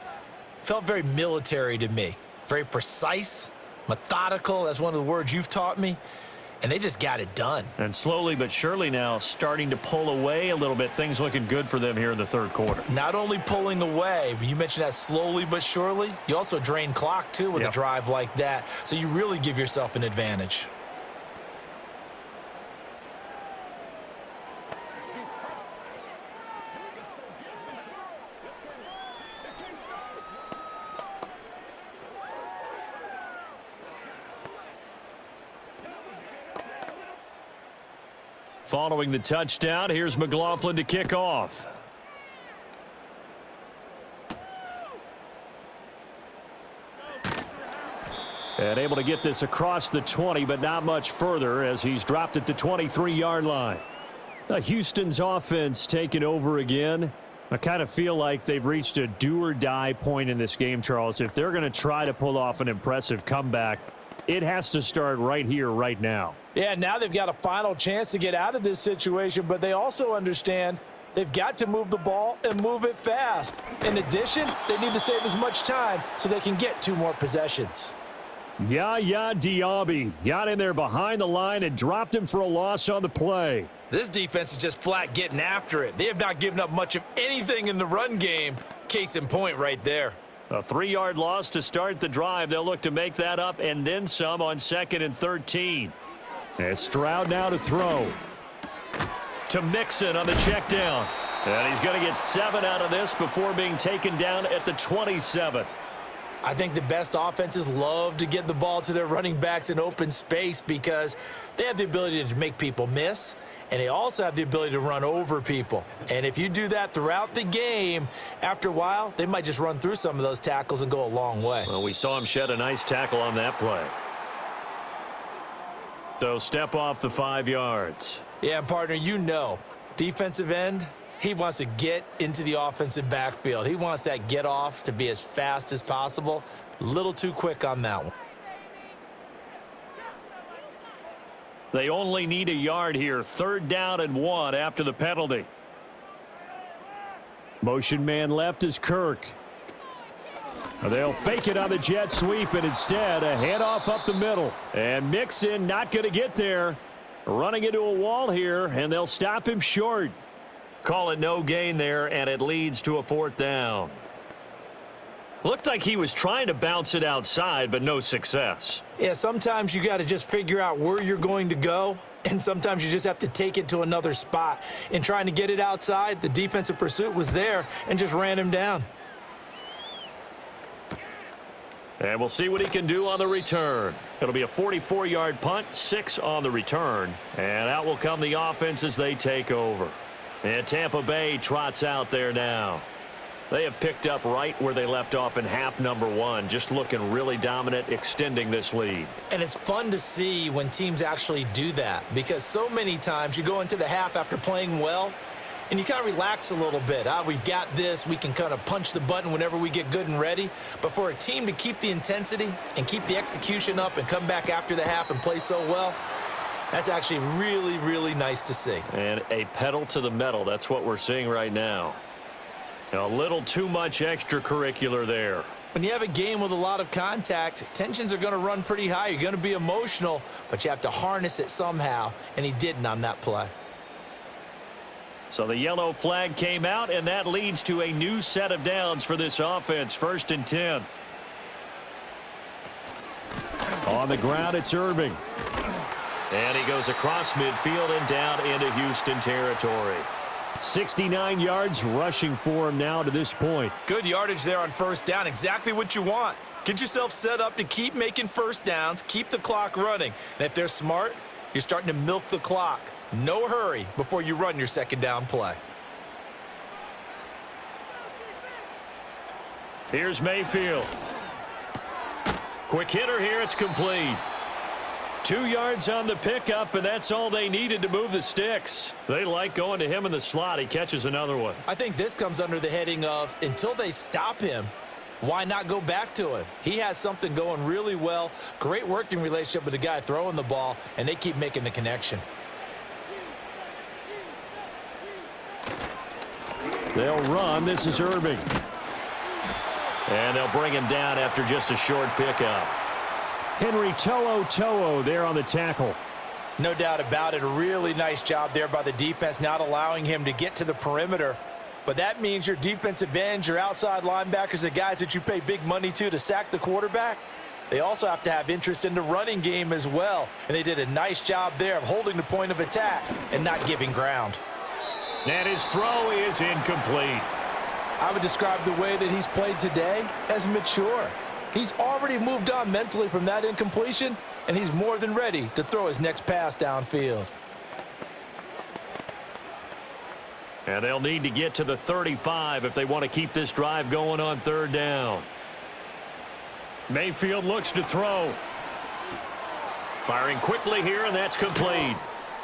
felt very military to me. Very precise, methodical. That's one of the words you've taught me. And they just got it done. And slowly but surely now starting to pull away a little bit. Things looking good for them here in the 3rd quarter. Not only pulling away, but you mentioned that slowly but surely. You also drain clock, too, with a drive like that. So you really give yourself an advantage. Following the touchdown, here's McLaughlin to kick off. And able to get this across the 20, but not much further as he's dropped it to 23-yard line. Houston's offense taking over again. I kind of feel like they've reached a do-or-die point in this game, Charles. If they're going to try to pull off an impressive comeback, it has to start right here, right now. Yeah, now they've got a final chance to get out of this situation, but they also understand they've got to move the ball and move it fast. In addition, they need to save as much time so they can get 2 more possessions. Yaya Diaby got in there behind the line and dropped him for a loss on the play. This defense is just flat getting after it. They have not given up much of anything in the run game. Case in point right there. A 3-yard loss to start the drive. They'll look to make that up and then some on 2nd and 13. And Stroud now to throw. to Mixon on the check down. And he's going to get 7 out of this before being taken down at the 27. I think the best offenses love to get the ball to their running backs in open space because they have the ability to make people miss, and they also have the ability to run over people. And if you do that throughout the game, after a while, they might just run through some of those tackles and go a long way. Well, we saw him shed a nice tackle on that play. So step off the 5 yards. Yeah, partner, you know, defensive end, he wants to get into the offensive backfield. He wants that get off to be as fast as possible. A little too quick on that one. They only need a yard here. 3rd down and 1 after the penalty. Motion man left is Kirk. They'll fake it on the jet sweep, and instead a handoff up the middle. And Mixon not going to get there. Running into a wall here, and they'll stop him short. Call it no gain there, and it leads to a 4th down. Looked like he was trying to bounce it outside, but no success. Yeah, sometimes you got to just figure out where you're going to go, and sometimes you just have to take it to another spot. In trying to get it outside, the defensive pursuit was there and just ran him down. And we'll see what he can do on the return. It'll be a 44-yard punt, 6 on the return. And out will come the offense as they take over. And Tampa Bay trots out there now. They have picked up right where they left off in half number 1, just looking really dominant, extending this lead. And it's fun to see when teams actually do that, because so many times you go into the half after playing well, and you kind of relax a little bit. We've got this. We can kind of punch the button whenever we get good and ready. But for a team to keep the intensity and keep the execution up and come back after the half and play so well, that's actually really, really nice to see. And a pedal to the metal. That's what we're seeing right now. A little too much extracurricular there. When you have a game with a lot of contact, tensions are going to run pretty high. You're going to be emotional, but you have to harness it somehow, and he didn't on that play. So the yellow flag came out, and that leads to a new set of downs for this offense. 1st and 10. On the ground, it's Irving. And he goes across midfield and down into Houston territory. 69 yards rushing for him now to this point. Good yardage there on 1st down. Exactly what you want. Get yourself set up to keep making 1st downs, keep the clock running. And if they're smart, you're starting to milk the clock. No hurry before you run your 2nd down play. Here's Mayfield. Quick hitter here. It's complete. 2 yards on the pickup, and that's all they needed to move the sticks. They like going to him in the slot. He catches another one. I think this comes under the heading of until they stop him, why not go back to him? He has something going really well. Great working relationship with the guy throwing the ball, and they keep making the connection. They'll run. This is Irving. And they'll bring him down after just a short pickup. Henry To'o there on the tackle. No doubt about it. A really nice job there by the defense, not allowing him to get to the perimeter. But that means your defensive ends, your outside linebackers, the guys that you pay big money to sack the quarterback, they also have to have interest in the running game as well. And they did a nice job there of holding the point of attack and not giving ground. And his throw is incomplete. I would describe the way that he's played today as mature. He's already moved on mentally from that incompletion, and he's more than ready to throw his next pass downfield. And they'll need to get to the 35 if they want to keep this drive going on 3rd down. Mayfield looks to throw. Firing quickly here, and that's complete.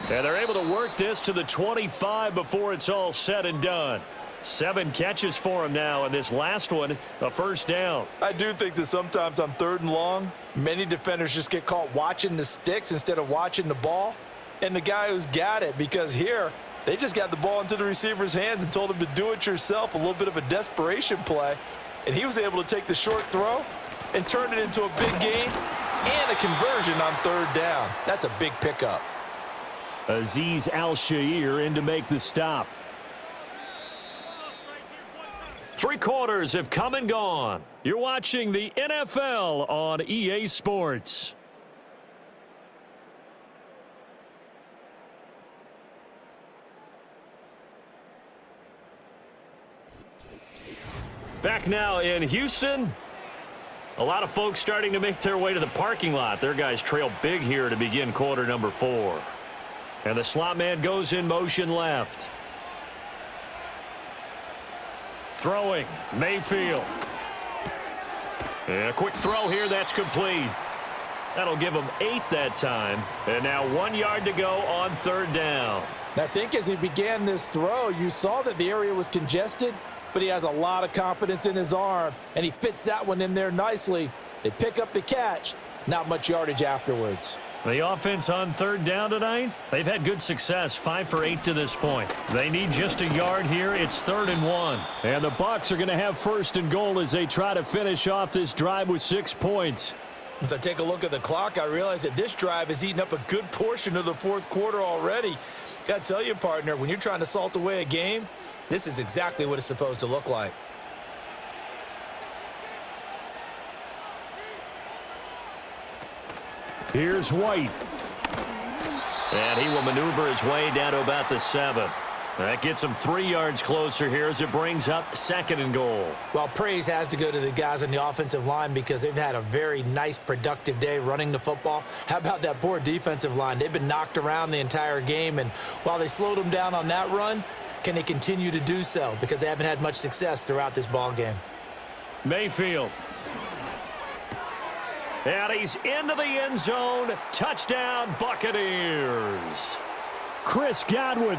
And they're able to work this to the 25 before it's all said and done. 7 catches for him now, and this last one, a 1st down. I do think that sometimes on 3rd and long, many defenders just get caught watching the sticks instead of watching the ball. And the guy who's got it, because here, they just got the ball into the receiver's hands and told him to do it yourself, a little bit of a desperation play. And he was able to take the short throw and turn it into a big gain and a conversion on 3rd down. That's a big pickup. Azeez Al-Shaair in to make the stop. 3 quarters have come and gone. You're watching the NFL on EA Sports. Back now in Houston. A lot of folks starting to make their way to the parking lot. Their guys trail big here to begin quarter number 4. And the slot man goes in motion left. Throwing, Mayfield. And a quick throw here, that's complete. That'll give him 8 that time. And now 1 yard to go on 3rd down. I think as he began this throw, you saw that the area was congested, but he has a lot of confidence in his arm, and he fits that one in there nicely. They pick up the catch, not much yardage afterwards. The offense on 3rd down tonight, they've had good success, 5 for 8 to this point. They need just a yard here. It's 3rd and 1. And the Bucs are going to have 1st and goal as they try to finish off this drive with 6 points. As I take a look at the clock, I realize that this drive has eaten up a good portion of the 4th quarter already. Got to tell you, partner, when you're trying to salt away a game, this is exactly what it's supposed to look like. Here's White. And he will maneuver his way down to about the 7. That gets him 3 yards closer here as it brings up 2nd and goal. Well, praise has to go to the guys on the offensive line because they've had a very nice, productive day running the football. How about that poor defensive line? They've been knocked around the entire game, and while they slowed them down on that run, can they continue to do so? Because they haven't had much success throughout this ball game. Mayfield. And he's into the end zone. Touchdown, Buccaneers. Chris Godwin.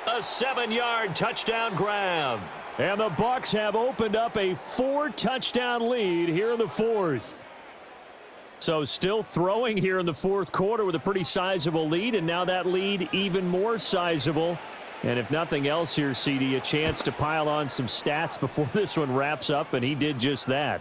A 7-yard touchdown grab. And the Bucs have opened up a 4-touchdown lead here in the 4th. So still throwing here in the 4th quarter with a pretty sizable lead, and now that lead even more sizable. And if nothing else here, CD, a chance to pile on some stats before this one wraps up, and he did just that.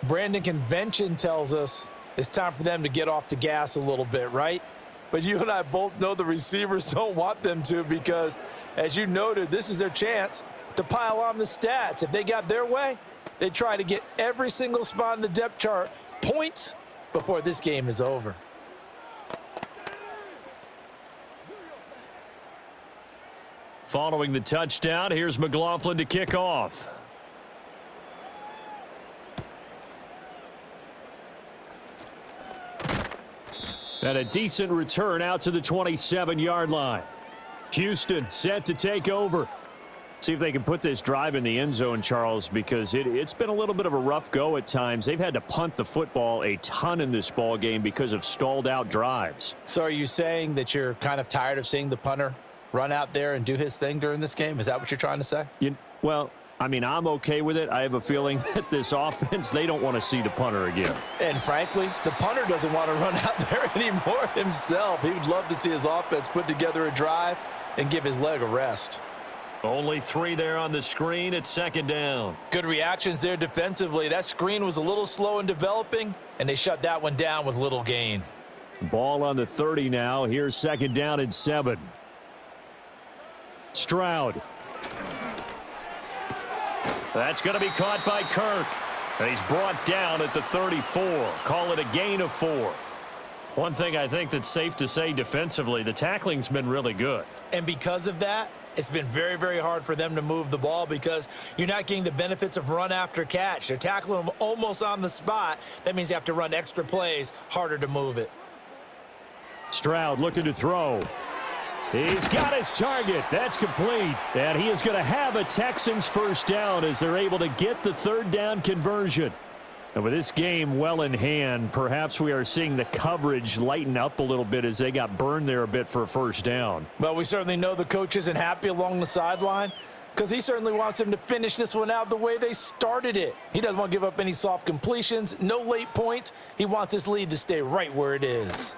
Brandon, convention tells us it's time for them to get off the gas a little bit, right? But you and I both know the receivers don't want them to because, as you noted, this is their chance to pile on the stats. If they got their way, they try to get every single spot in the depth chart points before this game is over. Following the touchdown, here's McLaughlin to kick off. And a decent return out to the 27-yard line. Houston set to take over. See if they can put this drive in the end zone, Charles, because it's been a little bit of a rough go at times. They've had to punt the football a ton in this ball game because of stalled out drives. So are you saying that you're kind of tired of seeing the punter run out there and do his thing during this game? Is that what you're trying to say? Well, I mean, I'm okay with it. I have a feeling that this offense, they don't want to see the punter again. And frankly, the punter doesn't want to run out there anymore himself. He would love to see his offense put together a drive and give his leg a rest. Only 3 there on the screen at 2nd down. Good reactions there defensively. That screen was a little slow in developing, and they shut that one down with little gain. Ball on the 30 now. Here's 2nd down and 7. Stroud. That's going to be caught by Kirk. And he's brought down at the 34. Call it a gain of 4. One thing I think that's safe to say defensively, the tackling's been really good. And because of that, it's been very, very hard for them to move the ball because you're not getting the benefits of run after catch. They're tackling them almost on the spot. That means you have to run extra plays, harder to move it. Stroud looking to throw. He's got his target. That's complete. And he is going to have a Texans 1st down as they're able to get the 3rd down conversion. And with this game well in hand, perhaps we are seeing the coverage lighten up a little bit as they got burned there a bit for a 1st down. Well, we certainly know the coach isn't happy along the sideline because he certainly wants them to finish this one out the way they started it. He doesn't want to give up any soft completions, no late points. He wants this lead to stay right where it is.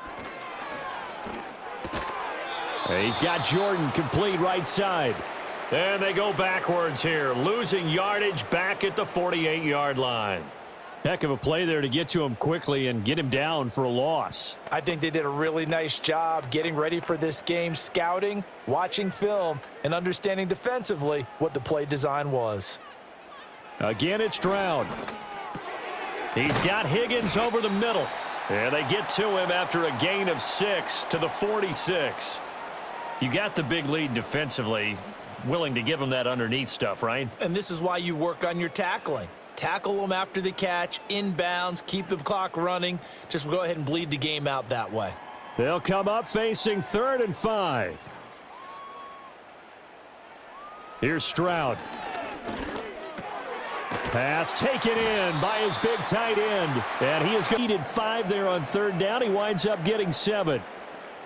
He's got Jordan complete right side. And they go backwards here, losing yardage back at the 48-yard line. Heck of a play there to get to him quickly and get him down for a loss. I think they did a really nice job getting ready for this game, scouting, watching film, and understanding defensively what the play design was. Again, it's Stroud. He's got Higgins over the middle. And they get to him after a gain of 6 to the 46. You got the big lead defensively. willing to give him that underneath stuff, right? And this is why you work on your tackling. Tackle them after the catch, inbounds, keep the clock running. Just go ahead and bleed the game out that way. They'll come up facing 3rd and 5. Here's Stroud. Pass taken in by his big tight end. And he has needed 5 there on 3rd down. He winds up getting 7.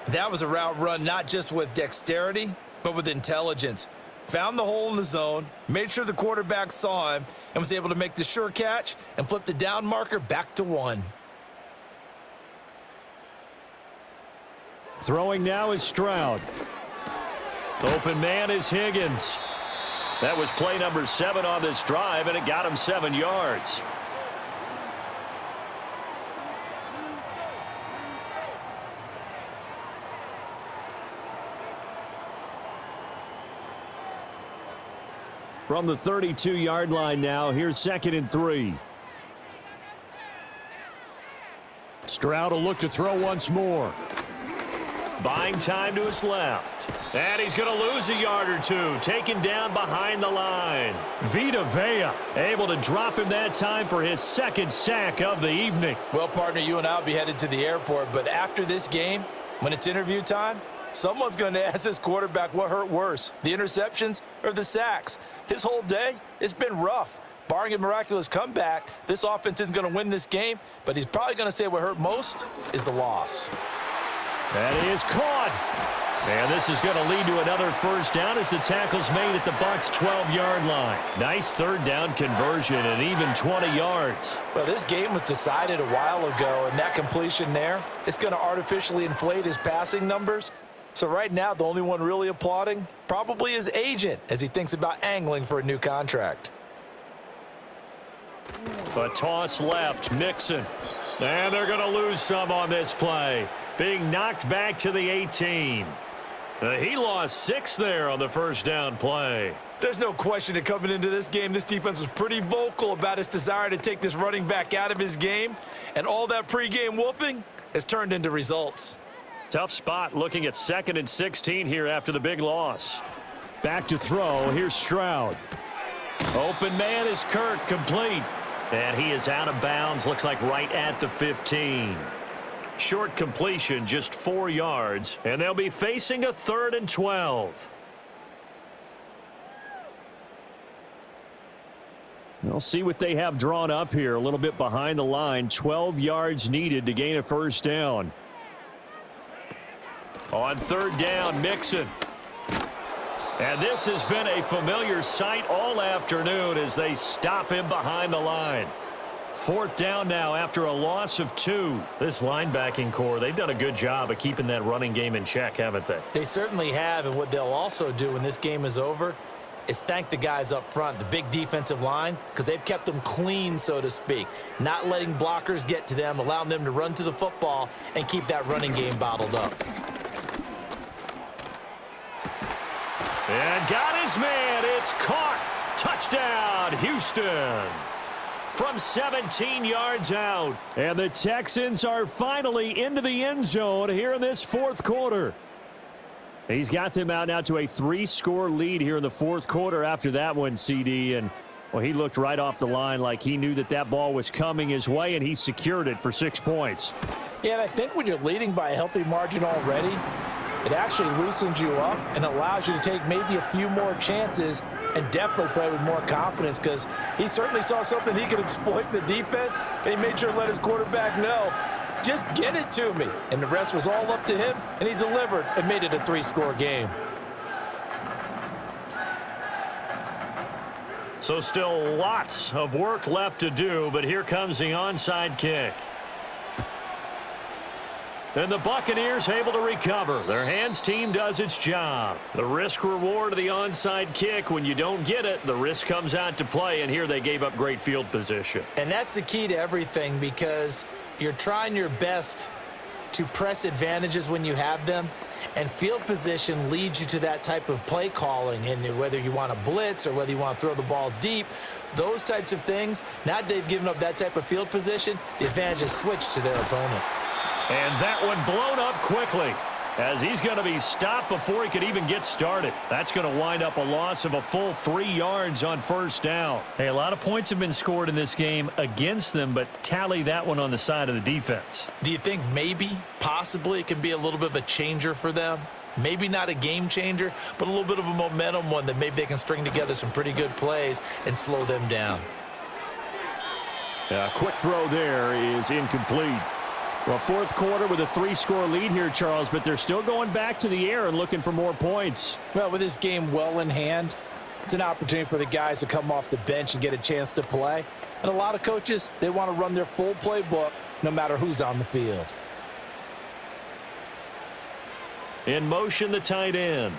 That was a route run not just with dexterity, but with intelligence. Found the hole in the zone, made sure the quarterback saw him, and was able to make the sure catch and flip the down marker back to 1. Throwing now is Stroud. Open man is Higgins. That was play number 7 on this drive, and it got him 7 yards. From the 32-yard line now, here's 2nd and 3. Stroud will look to throw once more. Buying time to his left. And he's going to lose a yard or 2. Taken down behind the line. Vita Vea able to drop him that time for his 2nd sack of the evening. Well, partner, you and I will be headed to the airport, but after this game, when it's interview time, someone's going to ask this quarterback what hurt worse, the interceptions or the sacks. His whole day, it's been rough. Barring a miraculous comeback, this offense isn't going to win this game, but he's probably going to say what hurt most is the loss. That is caught. And this is going to lead to another 1st down as the tackle's made at the Bucs' 12-yard line. Nice 3rd down conversion and even 20 yards. Well, this game was decided a while ago, and that completion there is going to artificially inflate his passing numbers. So right now, the only one really applauding probably his agent as he thinks about angling for a new contract. A toss left, Mixon. And they're going to lose some on this play. Being knocked back to the 18. He lost 6 there on the 1st down play. There's no question that coming into this game, this defense was pretty vocal about its desire to take this running back out of his game. And all that pregame wolfing has turned into results. Tough spot looking at 2nd and 16 here after the big loss. Back to throw. Here's Stroud. Open man is Kirk, complete. And he is out of bounds, looks like right at the 15. Short completion, just 4 yards, and they'll be facing a 3rd and 12. We'll see what they have drawn up here. A little bit behind the line. 12 yards needed to gain a 1st down. On 3rd down, Mixon. And this has been a familiar sight all afternoon as they stop him behind the line. 4th down now after a loss of 2. This linebacking core, they've done a good job of keeping that running game in check, haven't they? They certainly have, and what they'll also do when this game is over is thank the guys up front, the big defensive line, because they've kept them clean, so to speak, not letting blockers get to them, allowing them to run to the football and keep that running game bottled up. And got his man. It's caught. Touchdown, Houston. From 17 yards out. And the Texans are finally into the end zone here in this 4th quarter. He's got them out now to a 3-score lead here in the 4th quarter after that one, CD. And, well, he looked right off the line like he knew that that ball was coming his way, and he secured it for 6 points. Yeah, and I think when you're leading by a healthy margin already, it actually loosens you up and allows you to take maybe a few more chances and definitely play with more confidence, because he certainly saw something he could exploit in the defense, and he made sure to let his quarterback know, just get it to me. And the rest was all up to him, and he delivered and made it a 3-score game. So still lots of work left to do, but here comes the onside kick. And the Buccaneers able to recover. Their hands team does its job. The risk reward of the onside kick, when you don't get it, the risk comes out to play, and here they gave up great field position. And that's the key to everything, because you're trying your best to press advantages when you have them, and field position leads you to that type of play calling. And whether you want to blitz or whether you want to throw the ball deep, those types of things, now that they've given up that type of field position, the advantage is switched to their opponent. And that one blown up quickly. as he's going to be stopped before he could even get started. That's going to wind up a loss of a full 3 yards on first down. Hey, a lot of points have been scored in this game against them, but tally that one on the side of the defense. Do you think maybe, possibly, it can be a little bit of a changer for them? Maybe not a game changer, but a little bit of a momentum one that maybe they can string together some pretty good plays and slow them down. A quick throw there is incomplete. Well, fourth quarter with a 3-score lead here, Charles, but they're still going back to the air and looking for more points. Well, with this game well in hand, it's an opportunity for the guys to come off the bench and get a chance to play. And a lot of coaches, they want to run their full playbook no matter who's on the field. In motion, the tight end.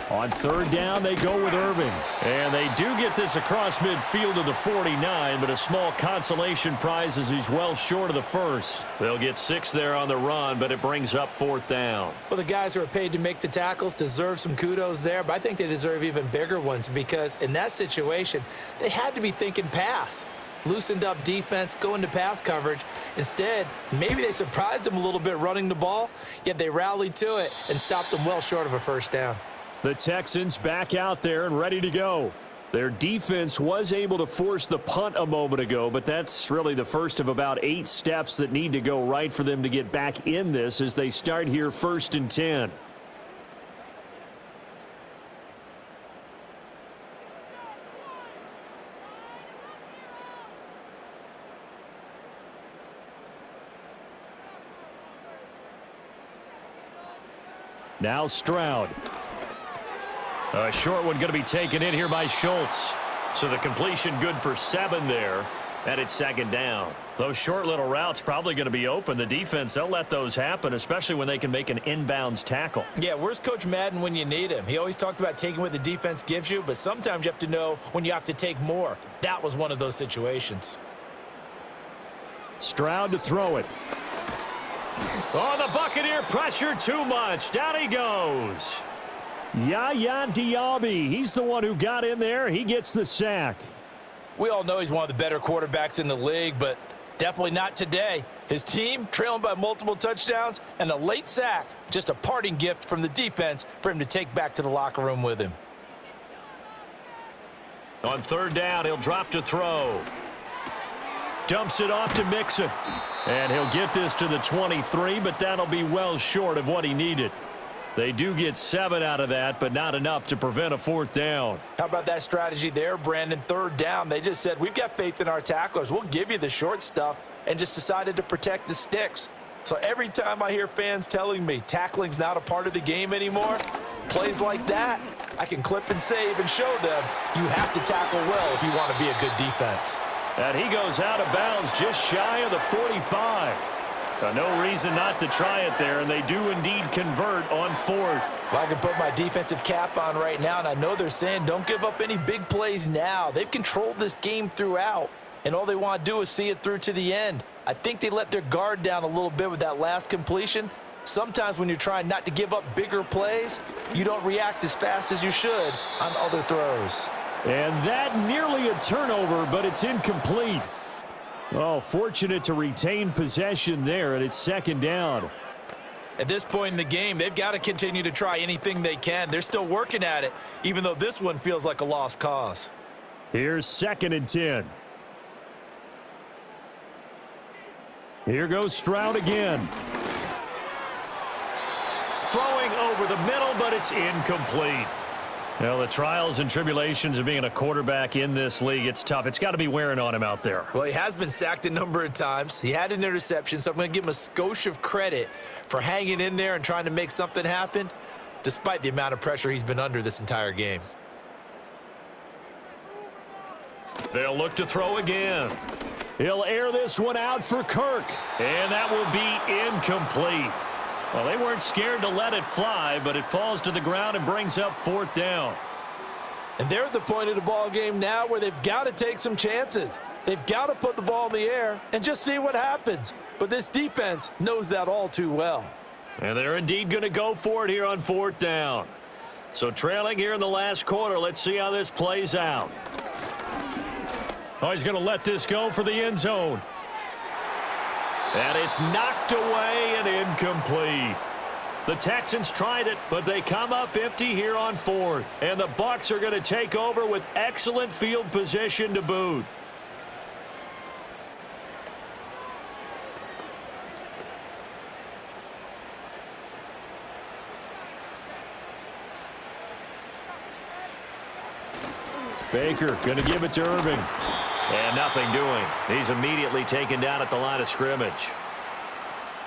On third down, they go with Irving. And they do get this across midfield to the 49, but a small consolation prize as he's well short of the first. They'll get 6 there on the run, but it brings up fourth down. Well, the guys who are paid to make the tackles deserve some kudos there, but I think they deserve even bigger ones because in that situation, they had to be thinking pass. Loosened up defense, go into pass coverage. Instead, maybe they surprised them a little bit running the ball, yet they rallied to it and stopped them well short of a first down. The Texans back out there and ready to go. Their defense was able to force the punt a moment ago, but that's really the first of about 8 steps that need to go right for them to get back in this as they start here 1st and 10. Now Stroud. A short one going to be taken in here by Schultz. So the completion good for 7 there. And it's 2nd down. Those short little routes probably going to be open. The defense, they'll let those happen, especially when they can make an inbounds tackle. Yeah, where's Coach Madden when you need him? He always talked about taking what the defense gives you, but sometimes you have to know when you have to take more. That was one of those situations. Stroud to throw it. Oh, the Buccaneer pressure too much. Down he goes. Yaya Diaby, he's the one who got in there. He gets the sack. We all know he's one of the better quarterbacks in the league, but definitely not today. His team trailing by multiple touchdowns and a late sack, just a parting gift from the defense for him to take back to the locker room with him. On 3rd down, he'll drop to throw. Dumps it off to Mixon. And he'll get this to the 23, but that'll be well short of what he needed. They do get 7 out of that, but not enough to prevent a 4th down. How about that strategy there, Brandon? 3rd down, they just said, we've got faith in our tacklers. We'll give you the short stuff, and just decided to protect the sticks. So every time I hear fans telling me tackling's not a part of the game anymore, plays like that, I can clip and save and show them you have to tackle well if you want to be a good defense. And he goes out of bounds just shy of the 45. No reason not to try it there, and they do indeed convert on 4th. Well, I can put my defensive cap on right now, and I know they're saying don't give up any big plays now. They've controlled this game throughout, and all they want to do is see it through to the end. I think they let their guard down a little bit with that last completion. Sometimes when you're trying not to give up bigger plays, you don't react as fast as you should on other throws. And that nearly a turnover, but it's incomplete. Oh, fortunate to retain possession there, and it's 2nd down. At this point in the game, they've got to continue to try anything they can. They're still working at it, even though this one feels like a lost cause. Here's 2nd and 10. Here goes Stroud again. Throwing over the middle, but it's incomplete. Well, the trials and tribulations of being a quarterback in this league, it's tough. It's got to be wearing on him out there. Well, he has been sacked a number of times. He had an interception, so I'm going to give him a skosh of credit for hanging in there and trying to make something happen, despite the amount of pressure he's been under this entire game. They'll look to throw again. He'll air this one out for Kirk. And that will be incomplete. Well, they weren't scared to let it fly, but it falls to the ground and brings up 4th down. And they're at the point of the ball game now where they've got to take some chances. They've got to put the ball in the air and just see what happens. But this defense knows that all too well. And they're indeed going to go for it here on 4th down. So trailing here in the last quarter, let's see how this plays out. Oh, he's going to let this go for the end zone. And it's knocked away and incomplete. The Texans tried it, but they come up empty here on fourth. And the Bucs are going to take over with excellent field position to boot. Baker going to give it to Irving. And nothing doing. He's immediately taken down at the line of scrimmage.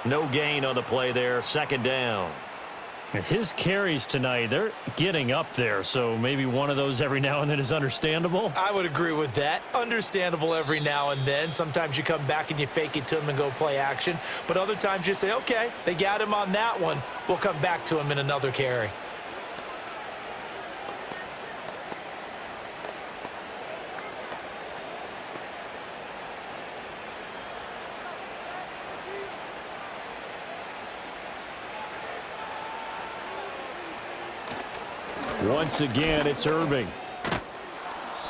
No gain on the play there. Second down. His carries tonight, they're getting up there, so maybe one of those every now and then is understandable. I would agree with that. Understandable every now and then. Sometimes you come back and you fake it to him and go play action. But other times you say, okay, they got him on that one. We'll come back to him in another carry. Once again, it's Irving.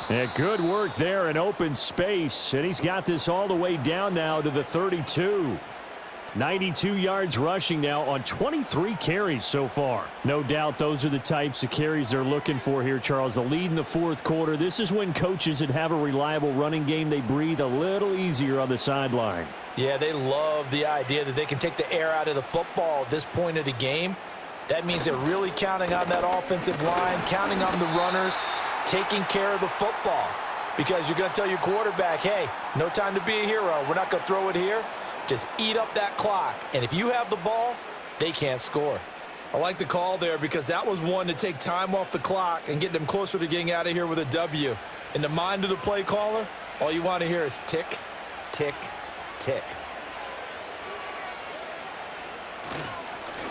And good work there in open space. And he's got this all the way down now to the 32. 92 yards rushing now on 23 carries so far. No doubt those are the types of carries they're looking for here, Charles. The lead in the fourth quarter. This is when coaches that have a reliable running game, they breathe a little easier on the sideline. Yeah, they love the idea that they can take the air out of the football at this point of the game. That means they're really counting on that offensive line, counting on the runners, taking care of the football. Because you're going to tell your quarterback, hey, no time to be a hero. We're not going to throw it here. Just eat up that clock. And if you have the ball, they can't score. I like the call there because that was one to take time off the clock and get them closer to getting out of here with a W. In the mind of the play caller, all you want to hear is tick, tick, tick.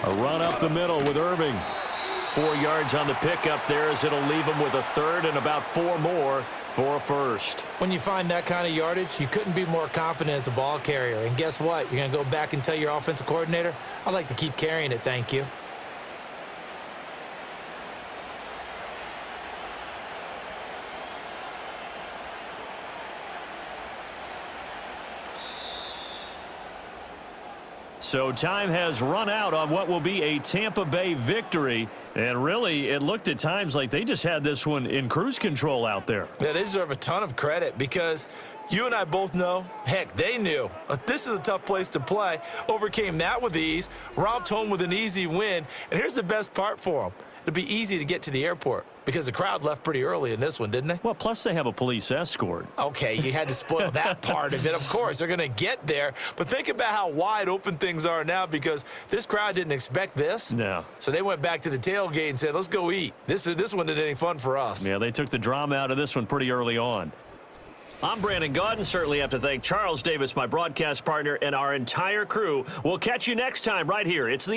A run up the middle with Irving. 4 yards on the pickup there as it'll leave him with a third and about 4 more for a first. When you find that kind of yardage, you couldn't be more confident as a ball carrier. And guess what? You're going to go back and tell your offensive coordinator, I'd like to keep carrying it, thank you. So time has run out on what will be a Tampa Bay victory. And really, it looked at times like they just had this one in cruise control out there. Yeah, they deserve a ton of credit because you and I both know, heck, they knew. This is a tough place to play. Overcame that with ease, romped home with an easy win. And here's the best part for them. It'll be easy to get to the airport because the crowd left pretty early in this one, didn't they? Well, plus they have a police escort. Okay, you had to spoil that part of it. Of course, they're going to get there. But think about how wide open things are now because this crowd didn't expect this. No. So they went back to the tailgate and said, let's go eat. This one isn't any fun for us. Yeah, they took the drama out of this one pretty early on. I'm Brandon Gaudin. Certainly have to thank Charles Davis, my broadcast partner, and our entire crew. We'll catch you next time right here. It's the